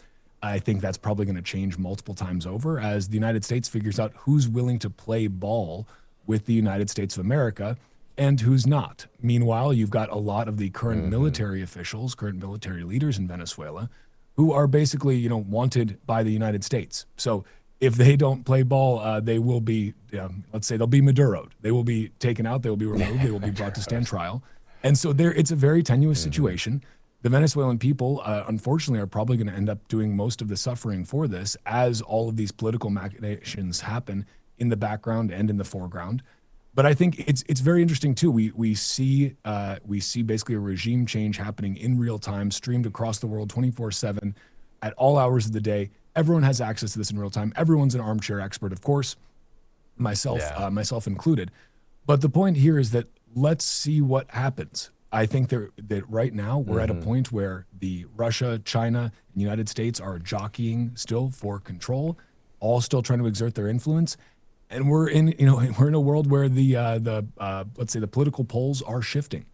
I think that's probably going to change multiple times over as the United States figures out who's willing to play ball with the United States of America and who's not. Meanwhile, you've got a lot of the current military officials, current military leaders in Venezuela, who are basically, wanted by the United States. So if they don't play ball, they will be, let's say they'll be Maduro'd. They will be taken out, they will be removed, they will be brought to stand trial. And so it's a very tenuous situation. The Venezuelan people, unfortunately, are probably going to end up doing most of the suffering for this as all of these political machinations happen in the background and in the foreground. But I think it's very interesting too. We see basically a regime change happening in real time, streamed across the world 24/7 at all hours of the day. Everyone has access to this in real time. Everyone's an armchair expert, of course, myself included. But the point here is that let's see what happens. I think that right now we're at a point where the Russia, China, and the United States are jockeying still for control, all still trying to exert their influence. And we're in a world where the let's say the political poles are shifting.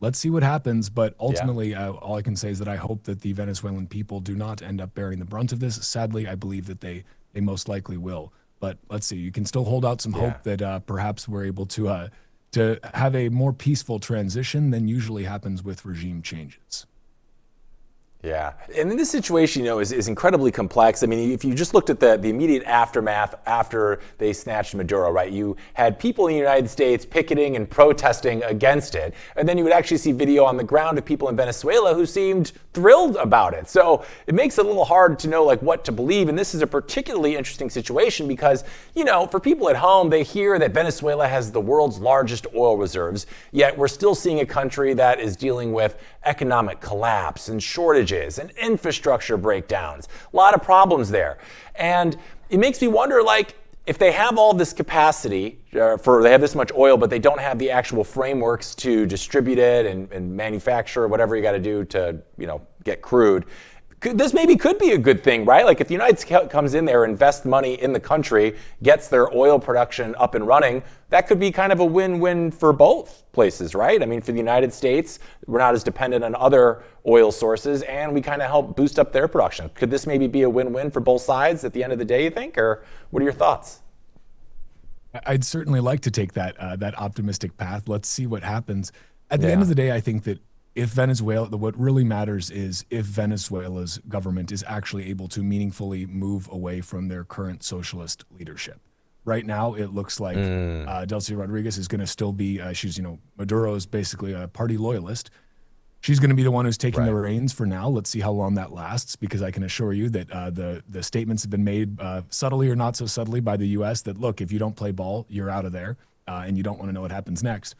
let's see what happens. But ultimately, all I can say is that I hope that the Venezuelan people do not end up bearing the brunt of this. Sadly, I believe that they most likely will. But let's see. You can still hold out some hope that perhaps we're able to have a more peaceful transition than usually happens with regime changes. Yeah, and this situation, is incredibly complex. I mean, if you just looked at the immediate aftermath after they snatched Maduro, right? You had people in the United States picketing and protesting against it, and then you would actually see video on the ground of people in Venezuela who seemed thrilled about it. So it makes it a little hard to know what to believe. And this is a particularly interesting situation because, for people at home, they hear that Venezuela has the world's largest oil reserves, yet we're still seeing a country that is dealing with economic collapse and shortages and infrastructure breakdowns. A lot of problems there. And it makes me wonder, if they have all this capacity they have this much oil, but they don't have the actual frameworks to distribute it and manufacture whatever you got to do to, get crude. This maybe could be a good thing, right? If the United States comes in there, invests money in the country, gets their oil production up and running, that could be kind of a win-win for both places, right? I mean, for the United States, we're not as dependent on other oil sources, and we kind of help boost up their production. Could this maybe be a win-win for both sides at the end of the day, you think? Or what are your thoughts? I'd certainly like to take that optimistic path. Let's see what happens. At the end of the day, I think that if what really matters is if Venezuela's government is actually able to meaningfully move away from their current socialist leadership. Right now, it looks like Delcy Rodriguez is going to still be, she's, Maduro's basically a party loyalist. She's going to be the one who's taking the reins for now. Let's see how long that lasts, because I can assure you that the statements have been made subtly or not so subtly by the U.S. that, look, if you don't play ball, you're out of there, and you don't want to know what happens next.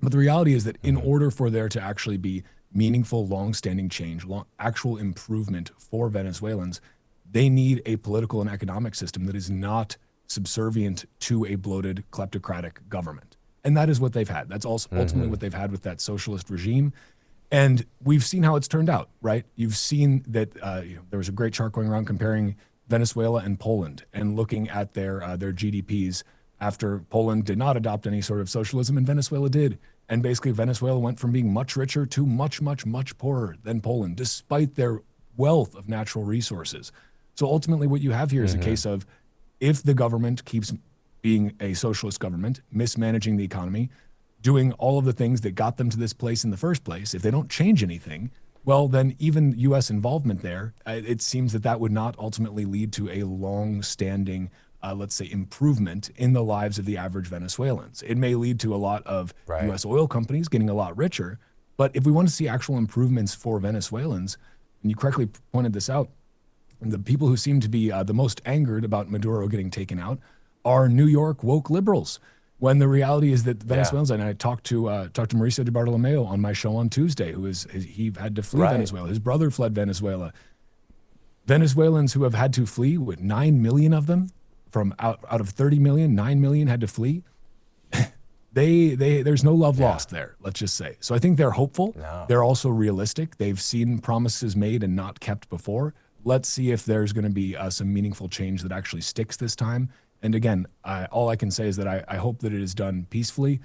But the reality is that in order for there to actually be meaningful, long-standing change, actual improvement for Venezuelans, they need a political and economic system that is not subservient to a bloated, kleptocratic government. And that is what they've had. That's also ultimately what they've had with that socialist regime. And we've seen how it's turned out, right? You've seen that there was a great chart going around comparing Venezuela and Poland and looking at their GDPs after Poland did not adopt any sort of socialism and Venezuela did. And basically Venezuela went from being much richer to much, much, much poorer than Poland, despite their wealth of natural resources. So ultimately what you have here is a case of, if the government keeps being a socialist government, mismanaging the economy, doing all of the things that got them to this place in the first place, if they don't change anything, well, then even U.S. involvement there, it seems that would not ultimately lead to a long-standing, let's say, improvement in the lives of the average Venezuelans. It may lead to a lot of U.S. oil companies getting a lot richer, but if we want to see actual improvements for Venezuelans, and you correctly pointed this out, the people who seem to be the most angered about Maduro getting taken out are New York woke liberals. When the reality is that Venezuelans, and I talked to Mauricio de Bartolomeo on my show on Tuesday, he had to flee Venezuela. His brother fled Venezuela. Venezuelans who have had to flee, with 9 million of them, from out of 30 million, 9 million had to flee. There's no love lost there, let's just say. So I think they're hopeful. No. They're also realistic. They've seen promises made and not kept before. Let's see if there's going to be some meaningful change that actually sticks this time. And again, all I can say is that I hope that it is done peacefully,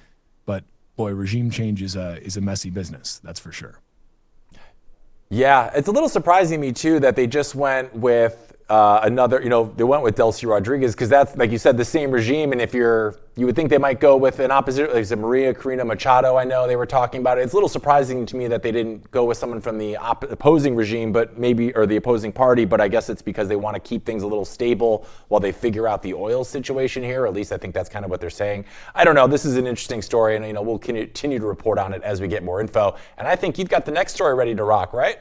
but boy, regime change is a messy business, that's for sure. Yeah, it's a little surprising to me too that they just went with another, they went with Delcy Rodriguez, because that's, like you said, the same regime. And if you would think they might go with an opposite, like Maria Corina Machado, I know they were talking about it. It's a little surprising to me that they didn't go with someone from the opposing regime, but maybe, or the opposing party, but I guess it's because they want to keep things a little stable while they figure out the oil situation here. Or at least I think that's kind of what they're saying. I don't know. This is an interesting story, and we'll continue to report on it as we get more info. And I think you've got the next story ready to rock, right?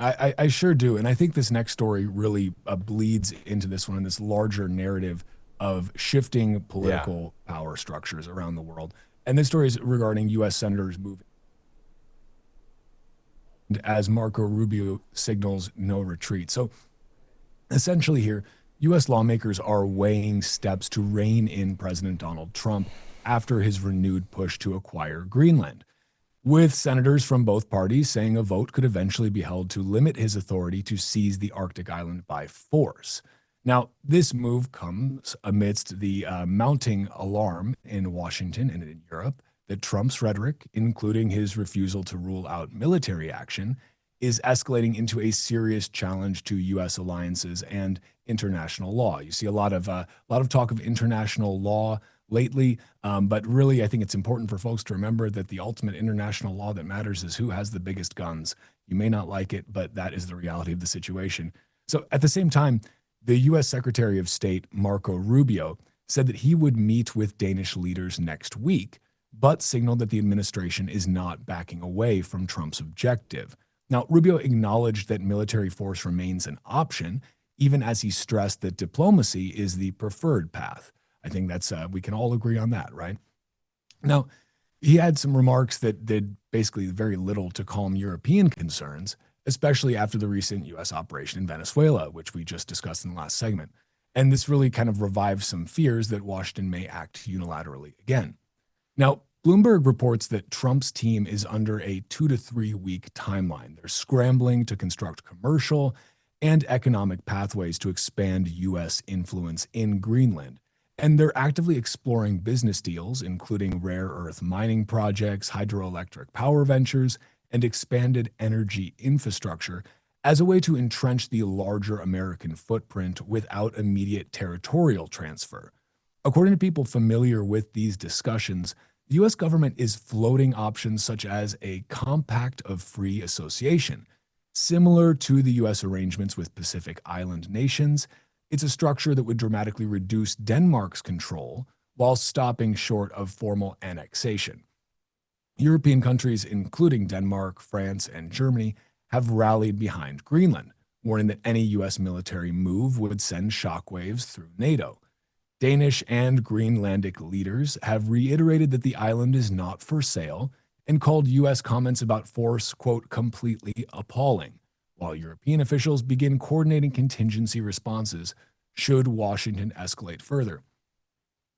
I sure do. And I think this next story really bleeds into this one, in this larger narrative of shifting political power structures around the world. And this story is regarding U.S. senators moving as Marco Rubio signals no retreat. So essentially here, U.S. lawmakers are weighing steps to rein in President Donald Trump after his renewed push to acquire Greenland, with senators from both parties saying a vote could eventually be held to limit his authority to seize the Arctic island by force. Now, this move comes amidst the mounting alarm in Washington and in Europe that Trump's rhetoric, including his refusal to rule out military action, is escalating into a serious challenge to U.S. alliances and international law. You see a lot of talk of international law lately, but really, I think it's important for folks to remember that the ultimate international law that matters is who has the biggest guns. You may not like it, but that is the reality of the situation. So at the same time, the U.S. Secretary of State, Marco Rubio, said that he would meet with Danish leaders next week, but signaled that the administration is not backing away from Trump's objective. Now, Rubio acknowledged that military force remains an option, even as he stressed that diplomacy is the preferred path. I think that's we can all agree on that, right? Now, he had some remarks that did basically very little to calm European concerns, especially after the recent U.S. operation in Venezuela, which we just discussed in the last segment. And this really kind of revived some fears that Washington may act unilaterally again. Now, Bloomberg reports that Trump's team is under a 2 to 3 week timeline. They're scrambling to construct commercial and economic pathways to expand U.S. influence in Greenland. And they're actively exploring business deals, including rare earth mining projects, hydroelectric power ventures, and expanded energy infrastructure as a way to entrench the larger American footprint without immediate territorial transfer. According to people familiar with these discussions, the U.S. government is floating options such as a compact of free association. Similar to the U.S. arrangements with Pacific Island nations, it's a structure that would dramatically reduce Denmark's control while stopping short of formal annexation. European countries, including Denmark, France, and Germany, have rallied behind Greenland, warning that any U.S. military move would send shockwaves through NATO. Danish and Greenlandic leaders have reiterated that the island is not for sale and called U.S. comments about force, quote, completely appalling, while European officials begin coordinating contingency responses should Washington escalate further.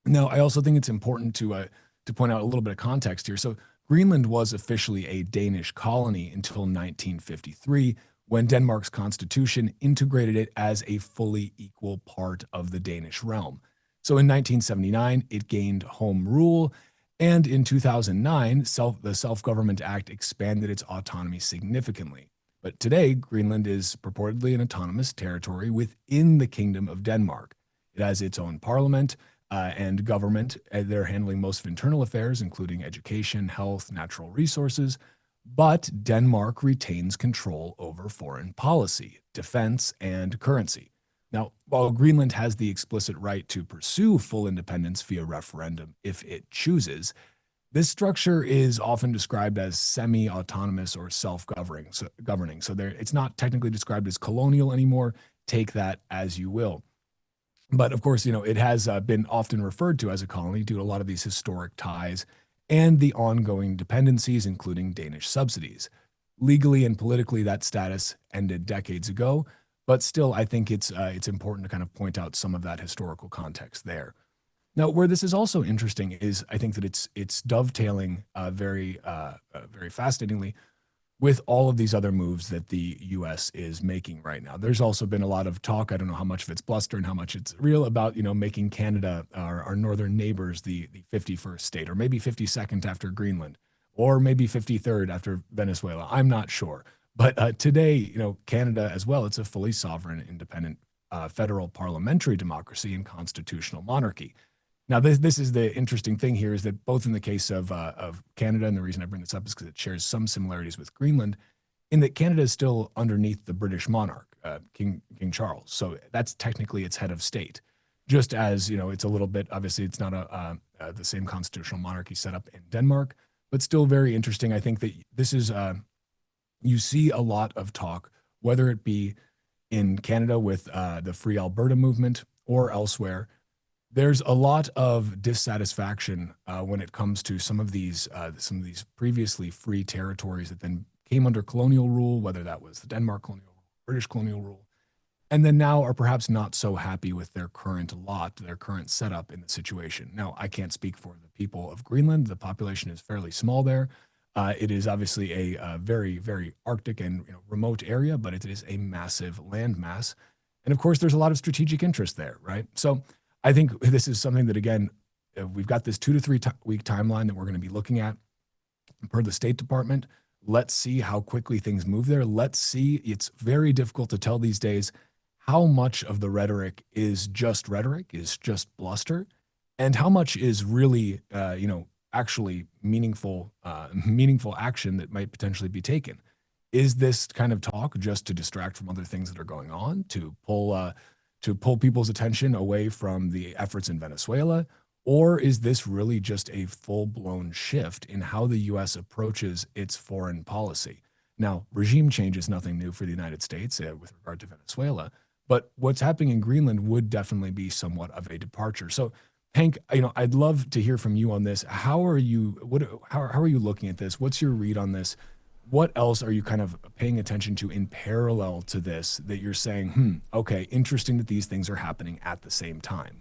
Now, I also think it's important to point out a little bit of context here. So Greenland was officially a Danish colony until 1953, when Denmark's constitution integrated it as a fully equal part of the Danish realm. So in 1979, it gained home rule, and in 2009, the Self-Government Act expanded its autonomy significantly. But today, Greenland is purportedly an autonomous territory within the Kingdom of Denmark. It has its own parliament and government. They're handling most of internal affairs, including education, health, natural resources. But Denmark retains control over foreign policy, defense, and currency. Now, while Greenland has the explicit right to pursue full independence via referendum if it chooses, this structure is often described as semi-autonomous or self-governing. So it's not technically described as colonial anymore. Take that as you will. But of course, it has been often referred to as a colony due to a lot of these historic ties and the ongoing dependencies, including Danish subsidies. Legally and politically, that status ended decades ago, but still, I think it's important to kind of point out some of that historical context there. Now, where this is also interesting is I think that it's dovetailing very fascinatingly with all of these other moves that the U.S. is making right now. There's also been a lot of talk, I don't know how much of it's bluster and how much it's real, about making Canada, our northern neighbors, the 51st state, or maybe 52nd after Greenland, or maybe 53rd after Venezuela. I'm not sure. But today, Canada as well, it's a fully sovereign, independent federal parliamentary democracy and constitutional monarchy. Now, this is the interesting thing here, is that both in the case of Canada, and the reason I bring this up is because it shares some similarities with Greenland, in that Canada is still underneath the British monarch, King Charles. So that's technically its head of state. Just as, it's a little bit, obviously it's not the same constitutional monarchy set up in Denmark, but still very interesting. I think that this is, you see a lot of talk, whether it be in Canada with the Free Alberta movement or elsewhere. There's a lot of dissatisfaction when it comes to some of these previously free territories that then came under colonial rule, whether that was the Denmark colonial rule, British colonial rule, and then now are perhaps not so happy with their current lot, their current setup in the situation. Now, I can't speak for the people of Greenland. The population is fairly small there. It is obviously a very, very Arctic and remote area, but it is a massive landmass. And of course, there's a lot of strategic interest there, right? So I think this is something that, again, we've got this 2 to 3 week timeline that we're going to be looking at per the State Department. Let's see how quickly things move there. Let's see. It's very difficult to tell these days how much of the rhetoric is just rhetoric, is just bluster, and how much is really, actually meaningful action that might potentially be taken. Is this kind of talk just to distract from other things that are going on, to pull people's attention away from the efforts in Venezuela? Or is this really just a full-blown shift in how the U.S. approaches its foreign policy? Now, regime change is nothing new for the United States with regard to Venezuela, but what's happening in Greenland would definitely be somewhat of a departure. So, Hank, I'd love to hear from you on this. How are you looking at this? What's your read on this? What else are you kind of paying attention to in parallel to this that you're saying, okay, interesting that these things are happening at the same time?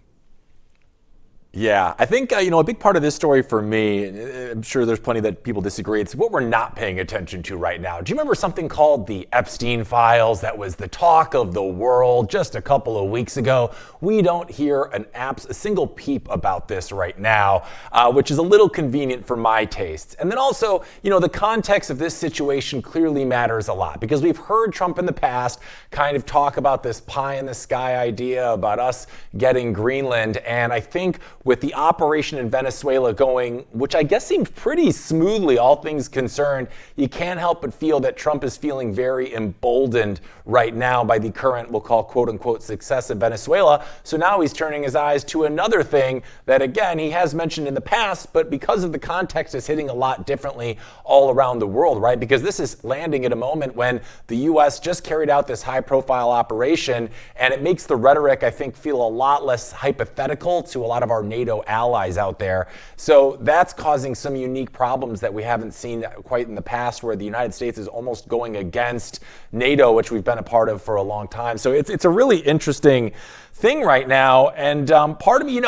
Yeah, I think, a big part of this story for me, I'm sure there's plenty that people disagree, it's what we're not paying attention to right now. Do you remember something called the Epstein files that was the talk of the world just a couple of weeks ago? We don't hear a single peep about this right now, which is a little convenient for my tastes. And then also, the context of this situation clearly matters a lot, because we've heard Trump in the past kind of talk about this pie in the sky idea about us getting Greenland, and I think with the operation in Venezuela going, which I guess seemed pretty smoothly, all things concerned, you can't help but feel that Trump is feeling very emboldened right now by the current, we'll call quote unquote, success in Venezuela. So now he's turning his eyes to another thing that, again, he has mentioned in the past, but because of the context is hitting a lot differently all around the world, right? Because this is landing at a moment when the U.S. just carried out this high profile operation, and it makes the rhetoric, I think, feel a lot less hypothetical to a lot of our NATO allies out there. So that's causing some unique problems that we haven't seen quite in the past, where the United States is almost going against NATO, which we've been a part of for a long time. So it's a really interesting thing right now. And part of me,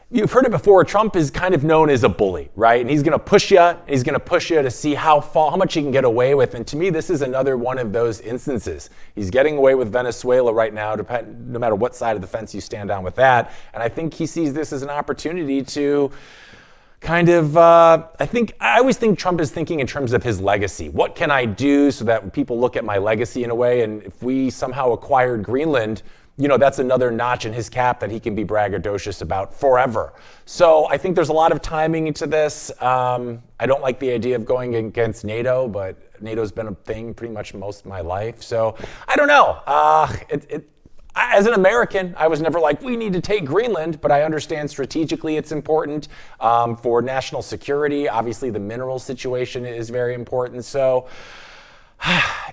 you've heard it before, Trump is kind of known as a bully, right? And he's going to push you. He's going to push you to see how much he can get away with. And to me, this is another one of those instances. He's getting away with Venezuela right now, no matter what side of the fence you stand on with that. And I think he sees this as an opportunity to kind of, I always think Trump is thinking in terms of his legacy. What can I do so that people look at my legacy in a way? And if we somehow acquired Greenland, that's another notch in his cap that he can be braggadocious about forever. So I think there's a lot of timing to this. I don't like the idea of going against NATO, but NATO's been a thing pretty much most of my life. So I don't know. As an American, I was never like, we need to take Greenland, but I understand strategically it's important for national security. Obviously, the mineral situation is very important. So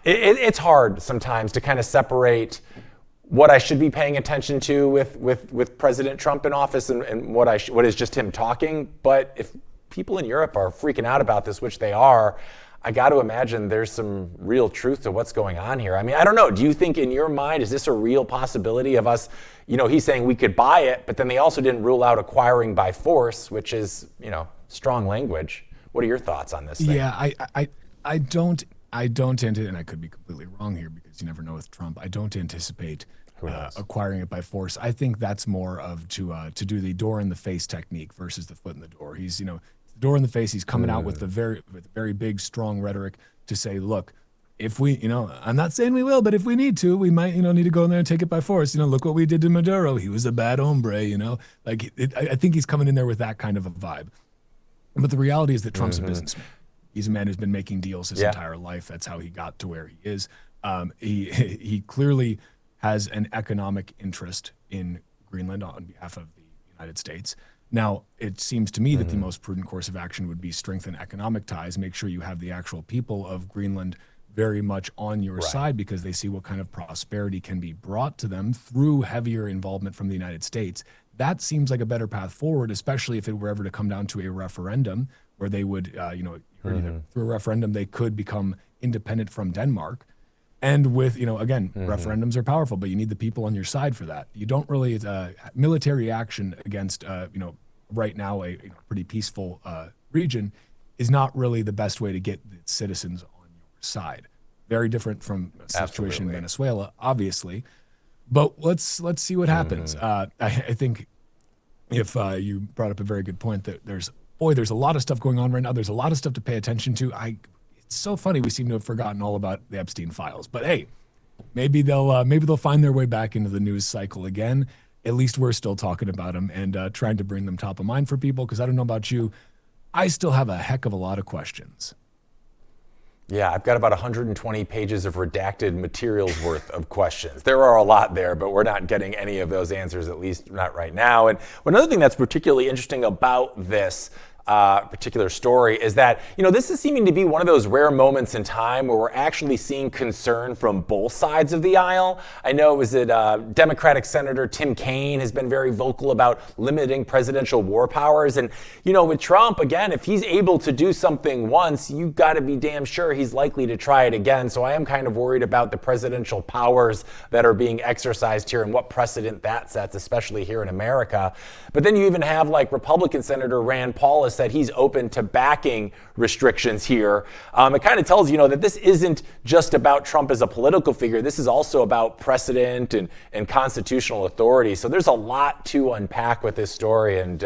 it's hard sometimes to kind of separate what I should be paying attention to with President Trump in office and what is just him talking. But if people in Europe are freaking out about this, which they are, I got to imagine there's some real truth to what's going on here. I mean, I don't know. Do you think in your mind, is this a real possibility of us, he's saying we could buy it, but then they also didn't rule out acquiring by force, which is, strong language. What are your thoughts on this thing? Yeah, I don't anticipate, and I could be completely wrong here because you never know with Trump, I don't anticipate acquiring it by force. I think that's more of to do the door in the face technique versus the foot in the door. He's, the door in the face, he's coming out with very big, strong rhetoric to say, look, if we, I'm not saying we will, but if we need to, we might, need to go in there and take it by force. Look what we did to Maduro. He was a bad hombre, I think he's coming in there with that kind of a vibe. But the reality is that Trump's a businessman. He's a man who's been making deals his entire life. That's how he got to where he is. He clearly has an economic interest in Greenland on behalf of the United States. Now, it seems to me that the most prudent course of action would be strengthen economic ties, make sure you have the actual people of Greenland very much on your side, because they see what kind of prosperity can be brought to them through heavier involvement from the United States. That seems like a better path forward, especially if it were ever to come down to a referendum where they would, either through a referendum, they could become independent from Denmark. And with, referendums are powerful, but you need the people on your side for that. You don't really, military action against, right now a pretty peaceful region is not really the best way to get the citizens on your side. Very different from a situation in Venezuela, obviously. But let's see what happens. I think, if you brought up a very good point that there's a lot of stuff going on right now. There's a lot of stuff to pay attention to. It's so funny we seem to have forgotten all about the Epstein files. But hey, maybe they'll find their way back into the news cycle again. At least we're still talking about them and trying to bring them top of mind for people, because I don't know about you, I still have a heck of a lot of questions. Yeah, I've got about 120 pages of redacted materials worth of questions. There are a lot there, but we're not getting any of those answers, at least not right now. And another thing that's particularly interesting about this particular story is that, this is seeming to be one of those rare moments in time where we're actually seeing concern from both sides of the aisle. I know Democratic Senator Tim Kaine has been very vocal about limiting presidential war powers. And, with Trump, again, if he's able to do something once, you've got to be damn sure he's likely to try it again. So I am kind of worried about the presidential powers that are being exercised here and what precedent that sets, especially here in America. But then you even have Republican Senator Rand Paul said he's open to backing restrictions here. It kind of tells that this isn't just about Trump as a political figure. This is also about precedent and constitutional authority. So there's a lot to unpack with this story. And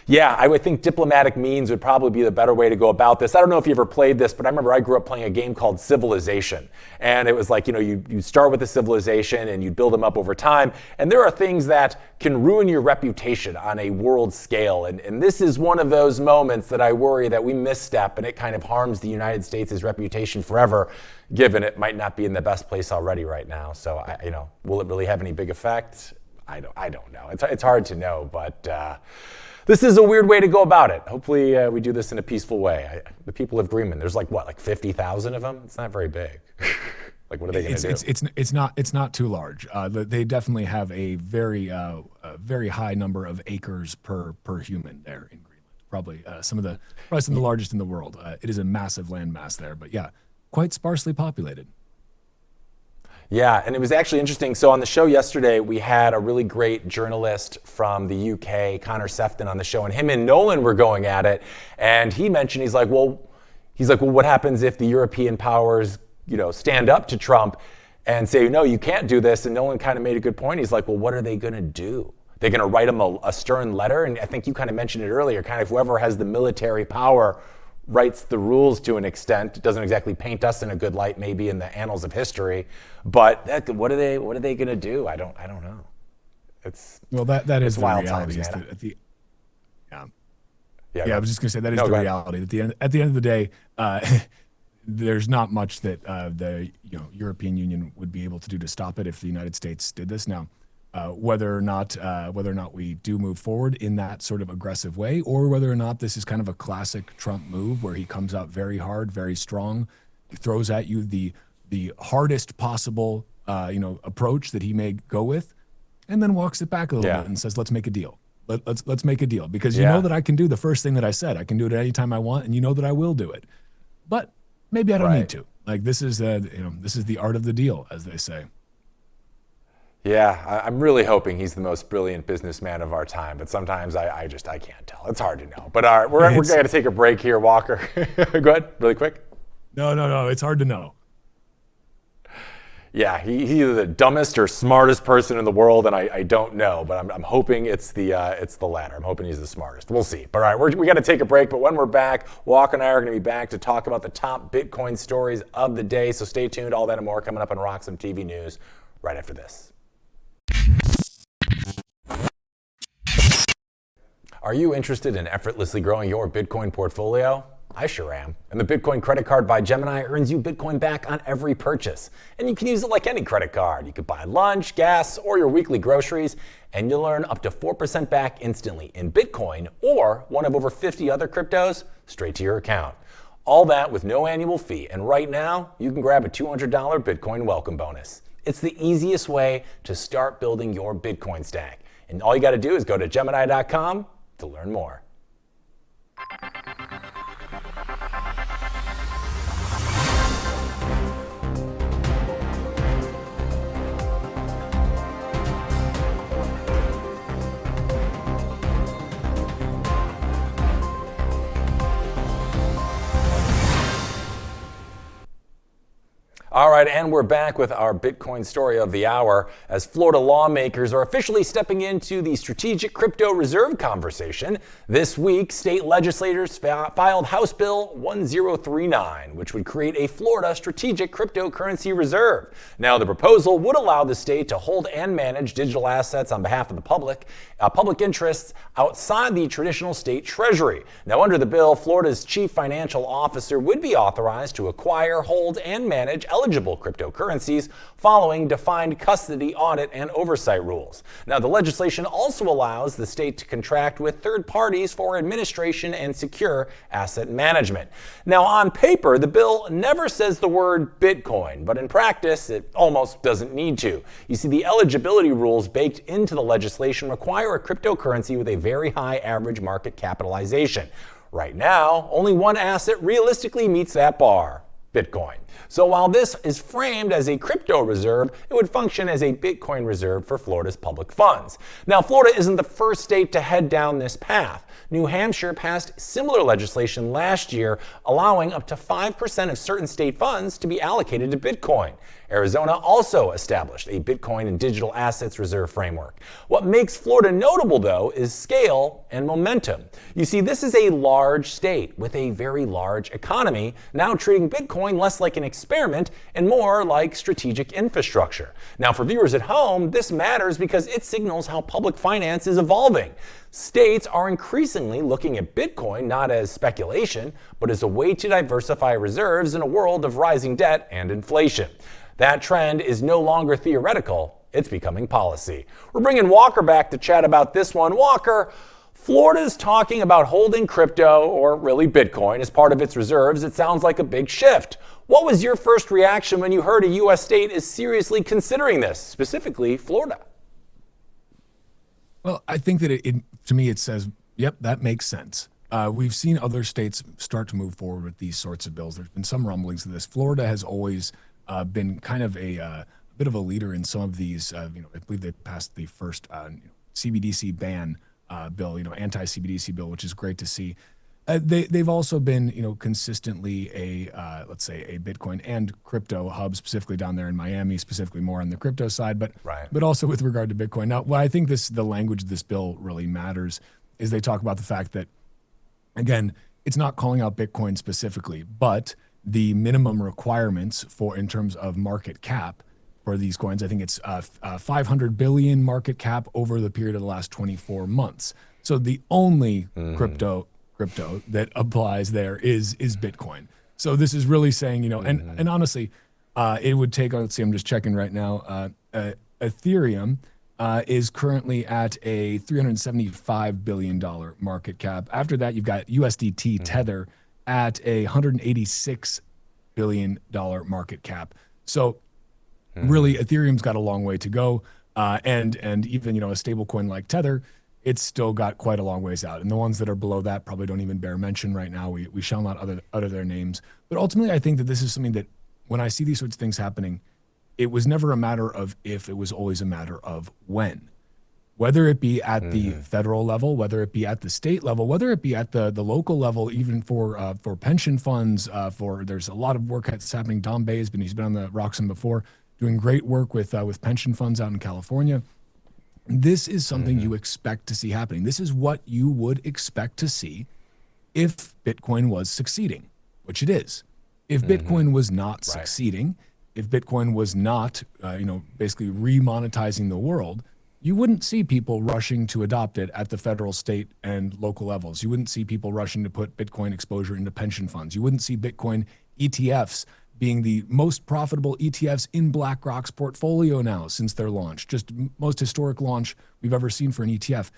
yeah, I would think diplomatic means would probably be the better way to go about this. I don't know if you ever played this, but I remember I grew up playing a game called Civilization. And it was you start with a civilization and you build them up over time. And there are things that can ruin your reputation on a world scale. And this is one of those moments that I worry that we misstep and it kind of harms the United States' reputation forever, given it might not be in the best place already right now. So, will it really have any big effect? I don't know. It's hard to know, but this is a weird way to go about it. Hopefully we do this in a peaceful way. The people of Greenland, there's 50,000 of them? It's not very big. What are they going to do? It's not too large. They definitely have a very high number of acres per human there in Greenland. Probably some of the largest in the world. It is a massive landmass there, but yeah, quite sparsely populated. Yeah, and it was actually interesting. So on the show yesterday, we had a really great journalist from the UK, Connor Sefton, on the show, and him and Nolan were going at it. And he mentioned, he's like, well, what happens if the European powers, stand up to Trump and say, no, you can't do this? And Nolan kind of made a good point. He's like, well, what are they going to do? They're going to write him a stern letter. And I think you kind of mentioned it earlier, kind of whoever has the military power writes the rules to an extent. It doesn't exactly paint us in a good light, maybe in the annals of history. But what are they going to do? I don't know. That is the wild reality. Times, is man. that at the I was just going to say that is the reality. At the end of the day, there's not much that the European Union would be able to do to stop it if the United States did this. Now, whether or not we do move forward in that sort of aggressive way, or whether or not this is kind of a classic Trump move where he comes out very hard, very strong, throws at you the hardest possible approach that he may go with, and then walks it back a little bit and says, let's make a deal. Let's make a deal, because you know that I can do the first thing that I said. I can do it anytime I want, and you know that I will do it. But maybe I don't need to. This is the art of the deal, as they say. Yeah, I'm really hoping he's the most brilliant businessman of our time, but sometimes I can't tell. It's hard to know. But all right, we're going to take a break here, Walker. Go ahead, really quick. No, it's hard to know. Yeah, he's either the dumbest or smartest person in the world, and I don't know, but I'm hoping it's the latter. I'm hoping he's the smartest. We'll see. But all right, we got to take a break, but when we're back, Walker and I are going to be back to talk about the top Bitcoin stories of the day, so stay tuned. All that and more coming up on RoxomTV News right after this. Are you interested in effortlessly growing your Bitcoin portfolio? I sure am. And the Bitcoin credit card by Gemini earns you Bitcoin back on every purchase. And you can use it like any credit card. You could buy lunch, gas, or your weekly groceries, and you'll earn up to 4% back instantly in Bitcoin or one of over 50 other cryptos straight to your account. All that with no annual fee. And right now, you can grab a $200 Bitcoin welcome bonus. It's the easiest way to start building your Bitcoin stack. And all you got to do is go to Gemini.com to learn more. All right, and we're back with our Bitcoin story of the hour as Florida lawmakers are officially stepping into the strategic crypto reserve conversation. This week, state legislators filed House Bill 1039, which would create a Florida strategic cryptocurrency reserve. Now, the proposal would allow the state to hold and manage digital assets on behalf of the public interests outside the traditional state treasury. Now, under the bill, Florida's chief financial officer would be authorized to acquire, hold, and manage eligible cryptocurrencies following defined custody, audit, and oversight rules. Now, the legislation also allows the state to contract with third parties for administration and secure asset management. Now, on paper, the bill never says the word Bitcoin, but in practice, it almost doesn't need to. You see, the eligibility rules baked into the legislation require a cryptocurrency with a very high average market capitalization. Right now, only one asset realistically meets that bar: Bitcoin. So while this is framed as a crypto reserve, it would function as a Bitcoin reserve for Florida's public funds. Now, Florida isn't the first state to head down this path. New Hampshire passed similar legislation last year, allowing up to 5% of certain state funds to be allocated to Bitcoin. Arizona also established a Bitcoin and digital assets reserve framework. What makes Florida notable, though, is scale and momentum. You see, this is a large state with a very large economy, now treating Bitcoin less like an experiment and more like strategic infrastructure. Now, for viewers at home, this matters because it signals how public finance is evolving. States are increasingly looking at Bitcoin not as speculation, but as a way to diversify reserves in a world of rising debt and inflation. That trend is no longer theoretical, it's becoming policy. We're bringing Walker back to chat about this one. Walker, Florida's talking about holding crypto, or really Bitcoin, as part of its reserves. It sounds like a big shift. What was your first reaction when you heard a U.S. state is seriously considering this, specifically Florida? Well, I think that to me, it says, yep, that makes sense. We've seen other states start to move forward with these sorts of bills. There's been some rumblings of this. Florida has always been kind of a bit of a leader in some of these. I believe they passed the first CBDC ban bill, anti-CBDC bill, which is great to see. They've also been, consistently let's say a Bitcoin and crypto hub, specifically down there in Miami, specifically more on the crypto side, but also with regard to Bitcoin. Now, what I think the language of this bill really matters is they talk about the fact that, again, it's not calling out Bitcoin specifically, but the minimum requirements in terms of market cap for these coins, I think it's 500 billion market cap over the period of the last 24 months. So the only crypto that applies there is Bitcoin. So this is really saying, and honestly, it would take, let's see, I'm just checking right now, Ethereum is currently at a $375 billion market cap. After that, you've got USDT Tether at a $186 billion market cap. So really, Ethereum's got a long way to go. And even, a stable coin like Tether, it's still got quite a long ways out. And the ones that are below that probably don't even bear mention right now. We shall not utter their names. But ultimately, I think that this is something that when I see these sorts of things happening, it was never a matter of if, it was always a matter of when. Whether it be at the federal level, whether it be at the state level, whether it be at the local level, even for pension funds, there's a lot of work that's happening. Dom Bay he's been on the Roxom before, doing great work with pension funds out in California. This is something you expect to see happening. This is what you would expect to see if Bitcoin was succeeding, which it is. If Bitcoin was not succeeding, if Bitcoin was not, basically remonetizing the world, you wouldn't see people rushing to adopt it at the federal, state, and local levels. You wouldn't see people rushing to put Bitcoin exposure into pension funds. You wouldn't see Bitcoin ETFs being the most profitable ETFs in BlackRock's portfolio now since their launch. Just most historic launch we've ever seen for an ETF.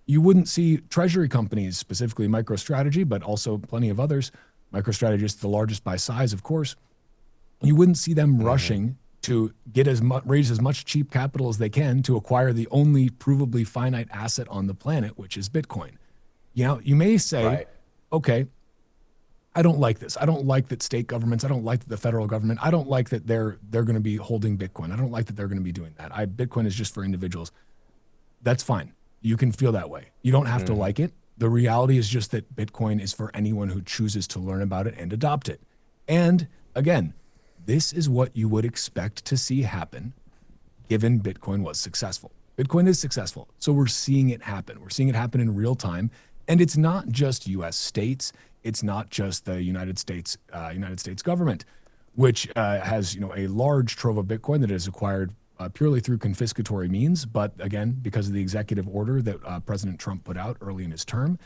You wouldn't see treasury companies, specifically MicroStrategy, but also plenty of others. MicroStrategy is the largest by size, of course. You wouldn't see them rushing to raise as much cheap capital as they can to acquire the only provably finite asset on the planet, which is Bitcoin. You may say, okay, I don't like this. I don't like that state governments, I don't like that the federal government, I don't like that they're going to be holding Bitcoin. I don't like that they're going to be doing that. Bitcoin is just for individuals. That's fine. You can feel that way. You don't have to like it. The reality is just that Bitcoin is for anyone who chooses to learn about it and adopt it. And again, this is what you would expect to see happen given Bitcoin was successful. Bitcoin is successful, so we're seeing it happen. We're seeing it happen in real time, and it's not just U.S. states. It's not just the United States government, which has a large trove of Bitcoin that is acquired purely through confiscatory means. But again, because of the executive order that President Trump put out early in his term,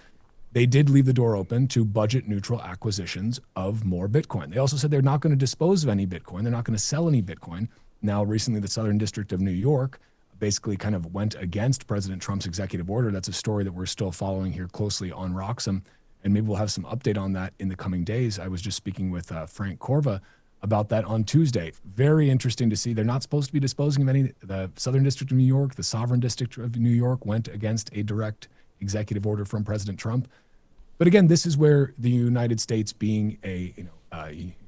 they did leave the door open to budget-neutral acquisitions of more Bitcoin. They also said they're not going to dispose of any Bitcoin. They're not going to sell any Bitcoin. Now, recently, the Southern District of New York basically kind of went against President Trump's executive order. That's a story that we're still following here closely on Roxom, and maybe we'll have some update on that in the coming days. I was just speaking with Frank Corva about that on Tuesday. Very interesting to see. They're not supposed to be disposing of any. The Southern District of New York, the Sovereign District of New York went against a direct executive order from President Trump. But again, this is where the United States, being a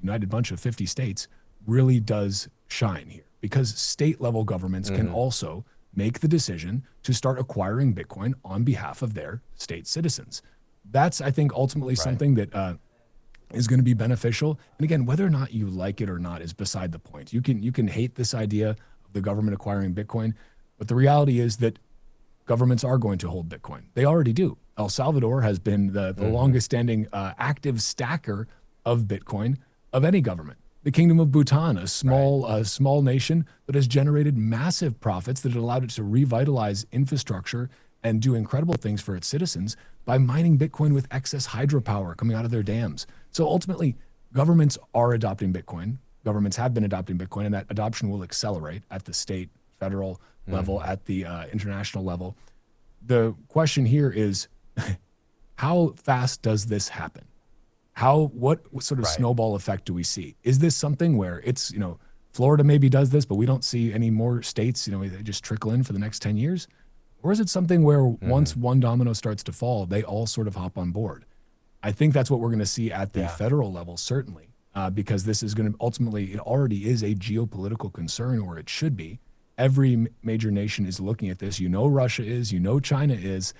united bunch of 50 states, really does shine here, because state level governments can also make the decision to start acquiring Bitcoin on behalf of their state citizens. That's, I think, ultimately something that is going to be beneficial. And again, whether or not you like it or not is beside the point. You can hate this idea of the government acquiring Bitcoin, but the reality is that governments are going to hold Bitcoin. They already do. El Salvador has been the longest standing active stacker of Bitcoin of any government. The Kingdom of Bhutan, a small nation that has generated massive profits that allowed it to revitalize infrastructure and do incredible things for its citizens by mining Bitcoin with excess hydropower coming out of their dams. So ultimately, governments are adopting Bitcoin. Governments have been adopting Bitcoin, and that adoption will accelerate at the state, federal level, at the international level. The question here is, how fast does this happen? What sort of snowball effect do we see? Is this something where it's, Florida maybe does this, but we don't see any more states, they just trickle in for the next 10 years? Or is it something where once one domino starts to fall, they all sort of hop on board? I think that's what we're going to see at the federal level, certainly, because this is going to ultimately, it already is a geopolitical concern, or it should be. Every major nation is looking at this. Russia is, China is,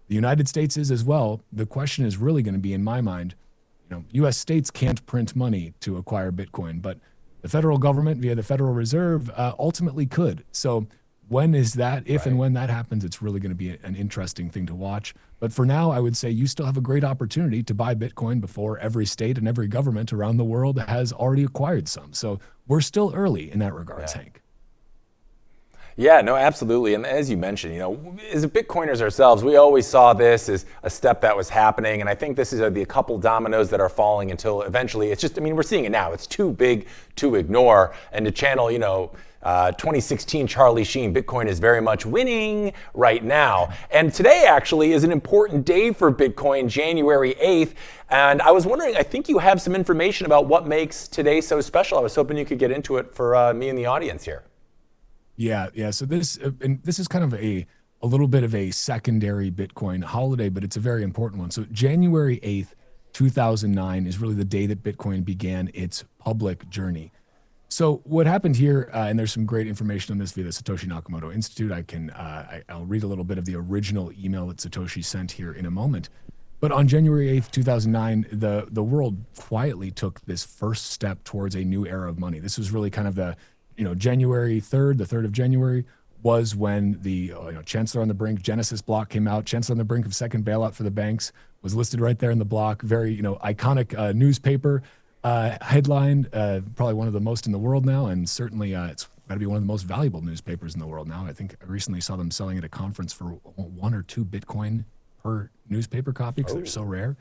the United States is as well. The question is really going to be, in my mind, U.S. states can't print money to acquire Bitcoin, but the federal government via the Federal Reserve ultimately could. So when is that? If and when that happens, it's really going to be an interesting thing to watch. But for now, I would say you still have a great opportunity to buy Bitcoin before every state and every government around the world has already acquired some. So we're still early in that regard, Hank. Yeah, no, absolutely. And as you mentioned, as Bitcoiners ourselves, we always saw this as a step that was happening. And I think this is a couple dominoes that are falling until eventually it's just, we're seeing it now. It's too big to ignore. And to channel, 2016 Charlie Sheen, Bitcoin is very much winning right now. And today actually is an important day for Bitcoin, January 8th. And I was wondering, I think you have some information about what makes today so special. I was hoping you could get into it for me and the audience here. Yeah. So this is kind of a little bit of a secondary Bitcoin holiday, but it's a very important one. So January 8th, 2009 is really the day that Bitcoin began its public journey. So what happened here, and there's some great information on this via the Satoshi Nakamoto Institute. I'll read a little bit of the original email that Satoshi sent here in a moment. But on January 8th, 2009, the world quietly took this first step towards a new era of money. This was really kind of the January 3rd, the 3rd of January was when the Chancellor on the Brink Genesis block came out. Chancellor on the Brink of second bailout for the banks was listed right there in the block. Very, iconic newspaper headline, probably one of the most in the world now. And certainly it's got to be one of the most valuable newspapers in the world now. I think I recently saw them selling at a conference for 1 or 2 Bitcoin per newspaper copy because they're so rare.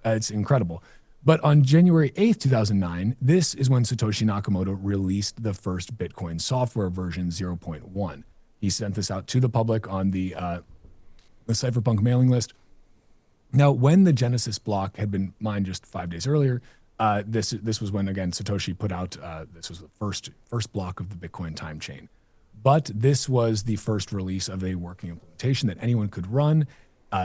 It's incredible. But on January 8th, 2009, this is when Satoshi Nakamoto released the first Bitcoin software version 0.1. He sent this out to the public on the Cypherpunk mailing list. Now, when the Genesis block had been mined just 5 days earlier, this was when, again, Satoshi put out, this was the first block of the Bitcoin time chain. But this was the first release of a working implementation that anyone could run,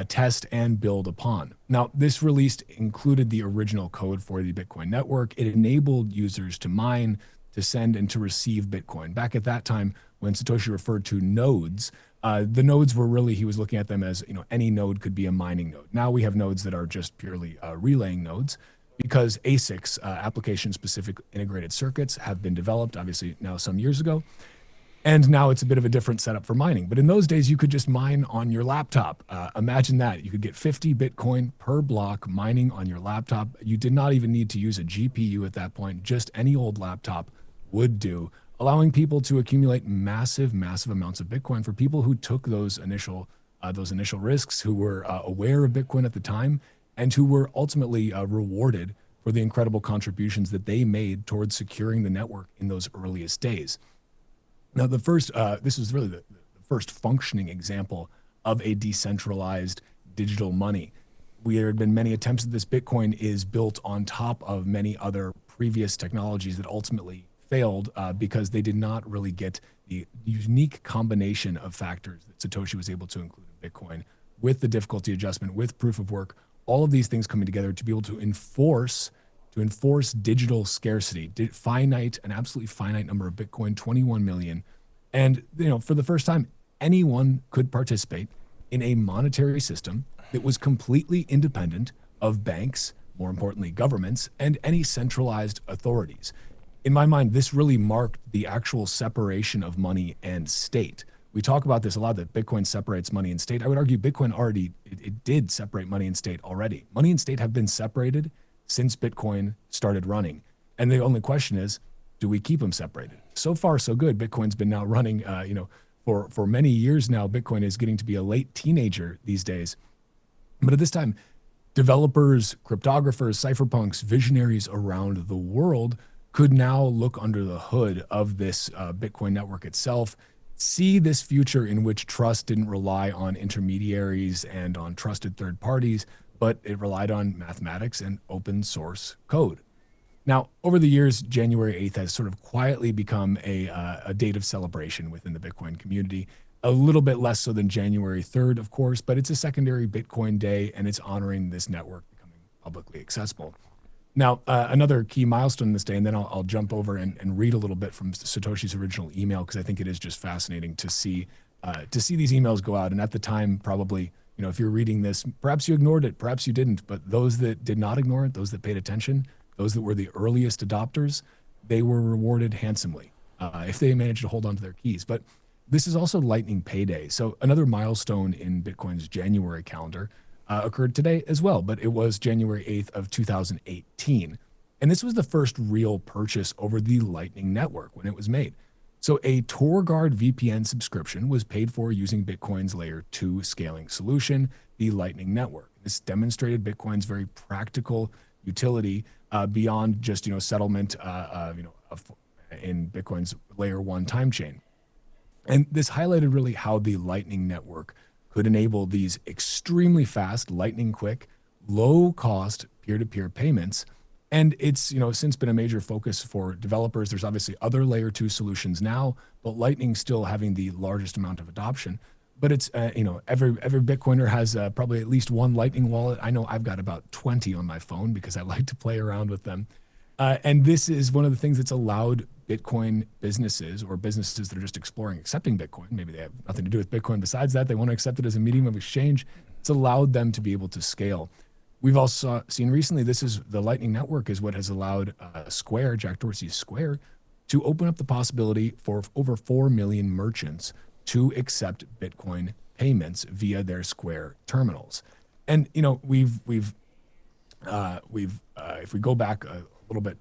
test, and build upon. Now, this release included the original code for the Bitcoin network. It enabled users to mine, to send, and to receive Bitcoin. Back at that time, when Satoshi referred to nodes, the nodes were really, he was looking at them as, any node could be a mining node. Now we have nodes that are just purely relaying nodes. because ASICs, application-specific integrated circuits, have been developed, obviously now some years ago. And now it's a bit of a different setup for mining. But in those days, you could just mine on your laptop. Imagine that. You could get 50 Bitcoin per block mining on your laptop. You did not even need to use a GPU at that point. Just any old laptop would do, allowing people to accumulate massive, massive amounts of Bitcoin for people who took those initial risks, who were aware of Bitcoin at the time, and who were ultimately rewarded for the incredible contributions that they made towards securing the network in those earliest days. Now, this is really the first functioning example of a decentralized digital money. There have been many attempts at this. Bitcoin is built on top of many other previous technologies that ultimately failed because they did not really get the unique combination of factors that Satoshi was able to include in Bitcoin, with the difficulty adjustment, with proof of work, all of these things coming together to be able to enforce digital scarcity, an absolutely finite number of Bitcoin, 21 million. And, for the first time, anyone could participate in a monetary system that was completely independent of banks, more importantly, governments, and any centralized authorities. In my mind, this really marked the actual separation of money and state. We talk about this a lot, that Bitcoin separates money and state. I would argue Bitcoin it did separate money and state already. Money and state have been separated since Bitcoin started running. And the only question is, do we keep them separated? So far, so good. Bitcoin's been now running, for many years now. Bitcoin is getting to be a late teenager these days. But at this time, developers, cryptographers, cypherpunks, visionaries around the world could now look under the hood of this Bitcoin network itself, see this future in which trust didn't rely on intermediaries and on trusted third parties, but it relied on mathematics and open source code. Now, over the years, January 8th has sort of quietly become a date of celebration within the Bitcoin community. A little bit less so than January 3rd, of course, but it's a secondary Bitcoin day, and it's honoring this network becoming publicly accessible. Now, another key milestone this day, and then I'll jump over and read a little bit from Satoshi's original email, because I think it is just fascinating to see these emails go out. And at the time, probably, if you're reading this, perhaps you ignored it, perhaps you didn't, but those that did not ignore it, those that paid attention, those that were the earliest adopters, they were rewarded handsomely if they managed to hold on to their keys. But this is also Lightning Payday. So another milestone in Bitcoin's January calendar occurred today as well, but it was January 8th of 2018. And this was the first real purchase over the Lightning Network when it was made. So a TorGuard VPN subscription was paid for using Bitcoin's Layer 2 scaling solution, the Lightning Network. This demonstrated Bitcoin's very practical utility beyond just settlement in Bitcoin's Layer 1 time chain. And this highlighted really how the Lightning Network could enable these extremely fast, lightning quick, low cost peer-to-peer payments. And it's since been a major focus for developers. There's obviously other Layer 2 solutions now, but Lightning still having the largest amount of adoption. But it's every Bitcoiner has probably at least one Lightning wallet. I know I've got about 20 on my phone because I like to play around with them. And this is one of the things that's allowed Bitcoin businesses, or businesses that are just exploring accepting Bitcoin, maybe they have nothing to do with Bitcoin besides that, they want to accept it as a medium of exchange. It's allowed them to be able to scale. We've also seen recently, the Lightning Network is what has allowed Square, Jack Dorsey's Square, to open up the possibility for over 4 million merchants to accept Bitcoin payments via their Square terminals. And if we go back a little bit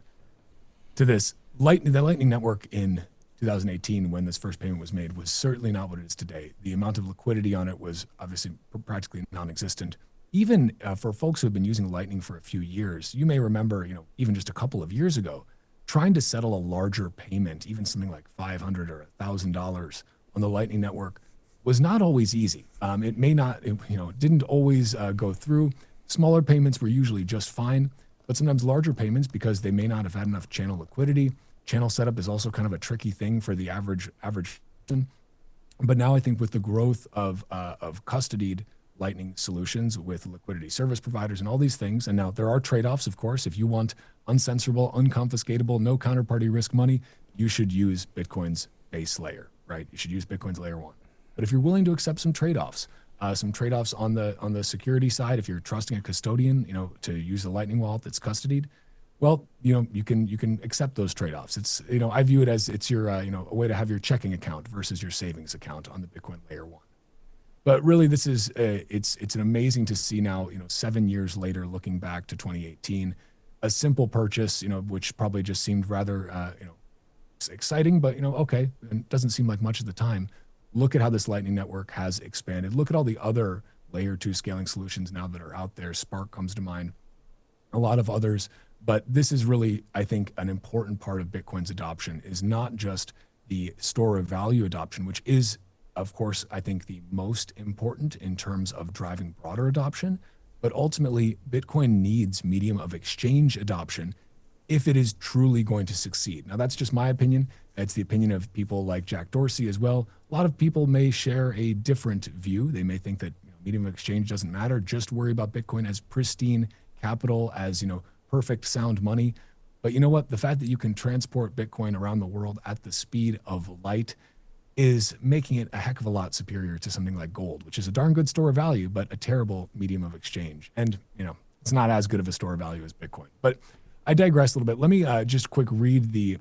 to this, the Lightning Network in 2018, when this first payment was made, was certainly not what it is today. The amount of liquidity on it was obviously practically non-existent. Even for folks who have been using Lightning for a few years, you may remember, even just a couple of years ago, trying to settle a larger payment, even something like $500 or $1,000 on the Lightning Network, was not always easy. It may not, didn't always go through. Smaller payments were usually just fine, but sometimes larger payments, because they may not have had enough channel liquidity. Channel setup is also kind of a tricky thing for the average person. But now I think with the growth of custodied Lightning solutions with liquidity service providers and all these things, and now there are trade-offs, of course. If you want uncensorable, unconfiscatable, no counterparty risk money, you should use Bitcoin's base layer, right? You should use Bitcoin's Layer 1. But if you're willing to accept some trade-offs, some trade-offs on the security side. If you're trusting a custodian, to use a Lightning wallet that's custodied, well, you can accept those trade-offs. It's, I view it as it's your, a way to have your checking account versus your savings account on the Bitcoin layer 1. But really, this is it's an amazing to see now, 7 years later, looking back to 2018, a simple purchase, which probably just seemed rather, exciting, but okay, and doesn't seem like much at the time. Look at how this Lightning Network has expanded. Look at all the other layer 2 scaling solutions now that are out there. Spark comes to mind, a lot of others. But this is really, I think, an important part of Bitcoin's adoption is not just the store of value adoption, which is, of course, I think the most important in terms of driving broader adoption, but ultimately Bitcoin needs medium of exchange adoption if it is truly going to succeed. Now, that's just my opinion. It's the opinion of people like Jack Dorsey as well. A lot of people may share a different view. They may think that medium of exchange doesn't matter. Just worry about Bitcoin as pristine capital, as, perfect sound money. But you know what? The fact that you can transport Bitcoin around the world at the speed of light is making it a heck of a lot superior to something like gold, which is a darn good store of value, but a terrible medium of exchange. And, it's not as good of a store of value as Bitcoin. But I digress a little bit. Let me just quick read the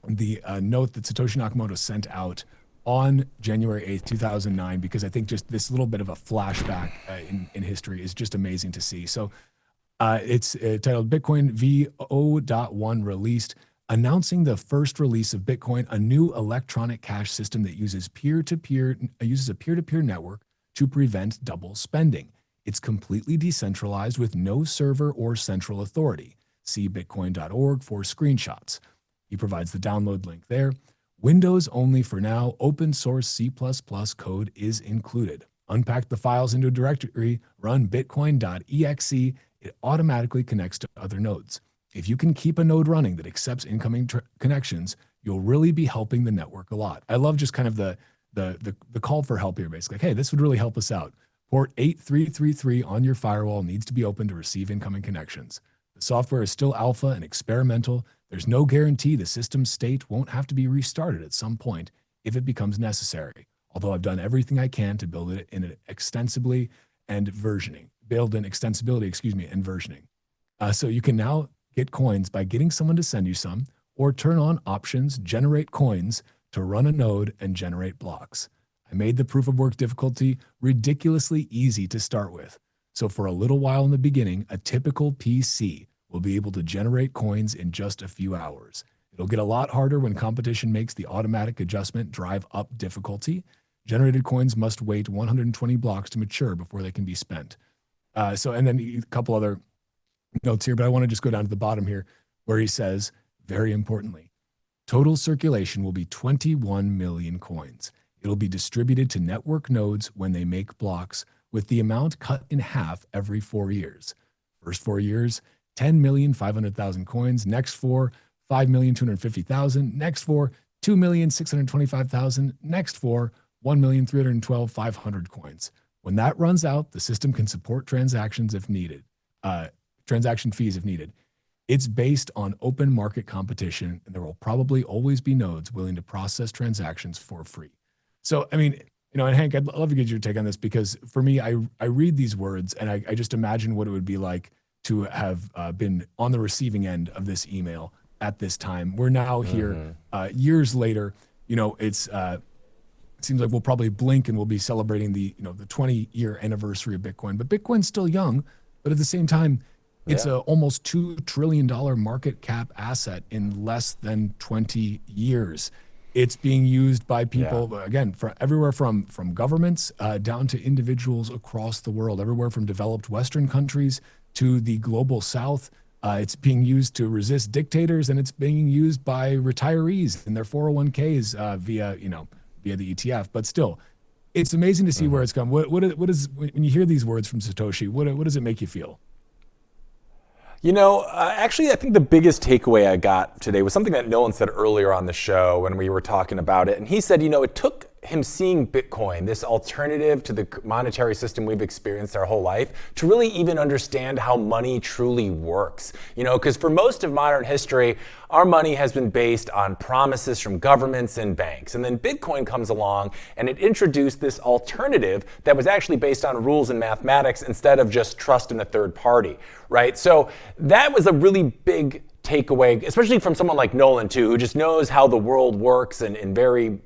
note that Satoshi Nakamoto sent out on January 8th, 2009, because I think just this little bit of a flashback in history is just amazing to see. So it's titled Bitcoin V0.1 released, announcing the first release of Bitcoin, a new electronic cash system that uses a peer-to-peer network to prevent double spending. It's completely decentralized with no server or central authority. See bitcoin.org for screenshots. He provides the download link there. Windows only for now. Open source C++ code is included. Unpack the files into a directory, run bitcoin.exe. It automatically connects to other nodes. If you can keep a node running that accepts incoming connections, you'll really be helping the network a lot. I love just kind of the call for help here, basically. Like, hey, this would really help us out. Port 8333 on your firewall needs to be open to receive incoming connections. The software is still alpha and experimental. There's no guarantee the system's state won't have to be restarted at some point if it becomes necessary. Although I've done everything I can to build it in extensibility and versioning. So you can now get coins by getting someone to send you some, or turn on options, generate coins to run a node and generate blocks. I made the proof of work difficulty ridiculously easy to start with. So for a little while in the beginning, a typical PC will be able to generate coins in just a few hours. It'll get a lot harder when competition makes the automatic adjustment drive up difficulty. Generated coins must wait 120 blocks to mature before they can be spent. And then a couple other notes here, but I want to just go down to the bottom here where he says, very importantly, total circulation will be 21 million coins. It'll be distributed to network nodes when they make blocks, with the amount cut in half every 4 years. First 4 years, 10,500,000 coins. Next 4, 5,250,000. Next 4, 2,625,000. Next 4, 1,312,500 coins. When that runs out, the system can support transaction fees if needed. It's based on open market competition, and there will probably always be nodes willing to process transactions for free. So, I mean, and Hank, I'd love to get your take on this, because for me, I read these words and I just imagine what it would be like to have been on the receiving end of this email at this time. We're now here years later. It seems like we'll probably blink and we'll be celebrating the 20-year anniversary of Bitcoin. But Bitcoin's still young, but at the same time, it's a almost $2 trillion market cap asset in less than 20 years. It's being used by people, again, everywhere from governments down to individuals across the world, everywhere from developed Western countries to the global South. It's being used to resist dictators, and it's being used by retirees in their 401ks via the ETF. But still, it's amazing to see where it's come. What is when you hear these words from Satoshi, what does it make you feel? Actually, I think the biggest takeaway I got today was something that Nolan said earlier on the show when we were talking about it. And he said, it took him seeing Bitcoin, this alternative to the monetary system we've experienced our whole life, to really even understand how money truly works. You know, because for most of modern history, our money has been based on promises from governments and banks. And then Bitcoin comes along and it introduced this alternative that was actually based on rules and mathematics instead of just trust in a third party, right? So that was a really big takeaway, especially from someone like Nolan too, who just knows how the world works and in very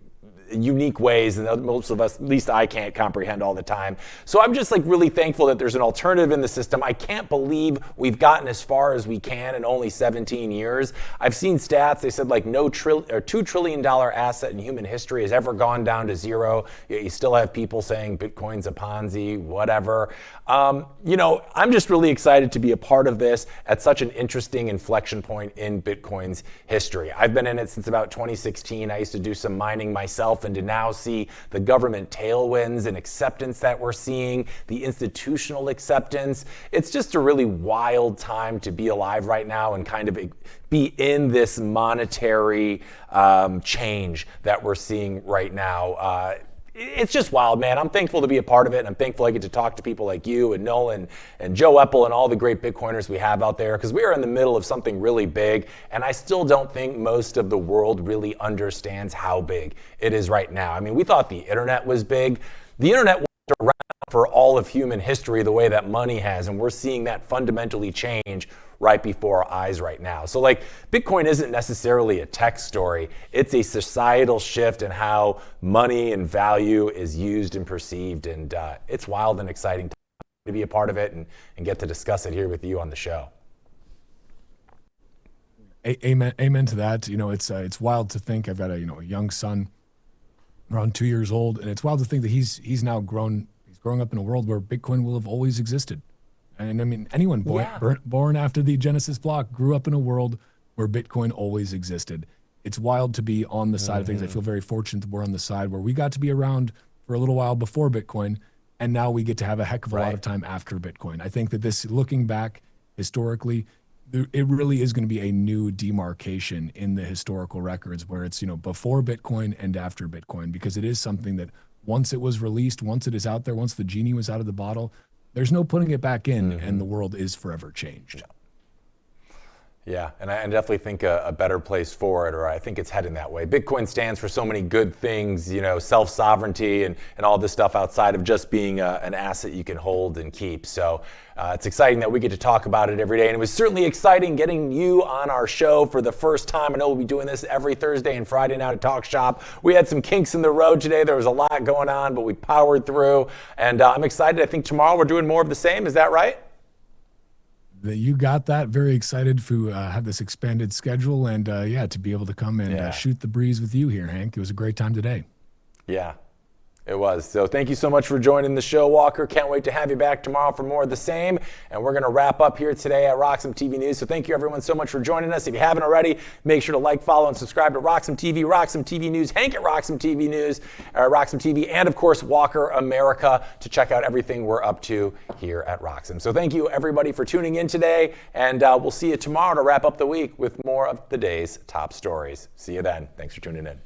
unique ways, and most of us, at least I, can't comprehend all the time. So I'm just like really thankful that there's an alternative in the system. I can't believe we've gotten as far as we can in only 17 years. I've seen stats, they said like no $2 trillion asset in human history has ever gone down to zero. Yet you still have people saying Bitcoin's a Ponzi, whatever. You know, I'm just really excited to be a part of this at such an interesting inflection point in Bitcoin's history. I've been in it since about 2016. I used to do some mining myself, and to now see the government tailwinds and acceptance that we're seeing, the institutional acceptance, it's just a really wild time to be alive right now and kind of be in this monetary change that we're seeing right now. It's just wild, man. I'm thankful to be a part of it, and I'm thankful I get to talk to people like you and Nolan and Joe Epple and all the great Bitcoiners we have out there, because we are in the middle of something really big, and I still don't think most of the world really understands how big it is right now. I mean, we thought the internet was big. The internet wasn't around for all of human history the way that money has, and we're seeing that fundamentally change right before our eyes right now. So like, Bitcoin isn't necessarily a tech story. It's a societal shift in how money and value is used and perceived. And it's wild and exciting to be a part of it and get to discuss it here with you on the show. Amen to that. You know, it's wild to think. I've got a young son, around 2 years old, and it's wild to think that he's now grown. He's growing up in a world where Bitcoin will have always existed. And I mean, anyone born after the Genesis block grew up in a world where Bitcoin always existed. It's wild to be on the side of things. I feel very fortunate that we're on the side where we got to be around for a little while before Bitcoin, and now we get to have a heck of a lot of time after Bitcoin. I think that this, looking back historically, it really is going to be a new demarcation in the historical records where it's, before Bitcoin and after Bitcoin, because it is something that once it was released, once it is out there, once the genie was out of the bottle, there's no putting it back in, and the world is forever changed. Yeah, and I definitely think a better place for it, or I think it's heading that way. Bitcoin stands for so many good things, self-sovereignty and all this stuff outside of just being an asset you can hold and keep. So it's exciting that we get to talk about it every day. And it was certainly exciting getting you on our show for the first time. I know we'll be doing this every Thursday and Friday now to Talk Shop. We had some kinks in the road today. There was a lot going on, but we powered through. And I'm excited. I think tomorrow we're doing more of the same. Is that right? You got that. Very excited to have this expanded schedule and to be able to come and shoot the breeze with you here, Hank. It was a great time today. Yeah, it was. So thank you so much for joining the show, Walker. Can't wait to have you back tomorrow for more of the same. And we're going to wrap up here today at RoxomTV News. So thank you everyone so much for joining us. If you haven't already, make sure to like, follow, and subscribe to RoxomTV, RoxomTV News, Hank at RoxomTV News, RoxomTV, and of course, Walker America to check out everything we're up to here at Roxom. So thank you everybody for tuning in today. And we'll see you tomorrow to wrap up the week with more of the day's top stories. See you then. Thanks for tuning in.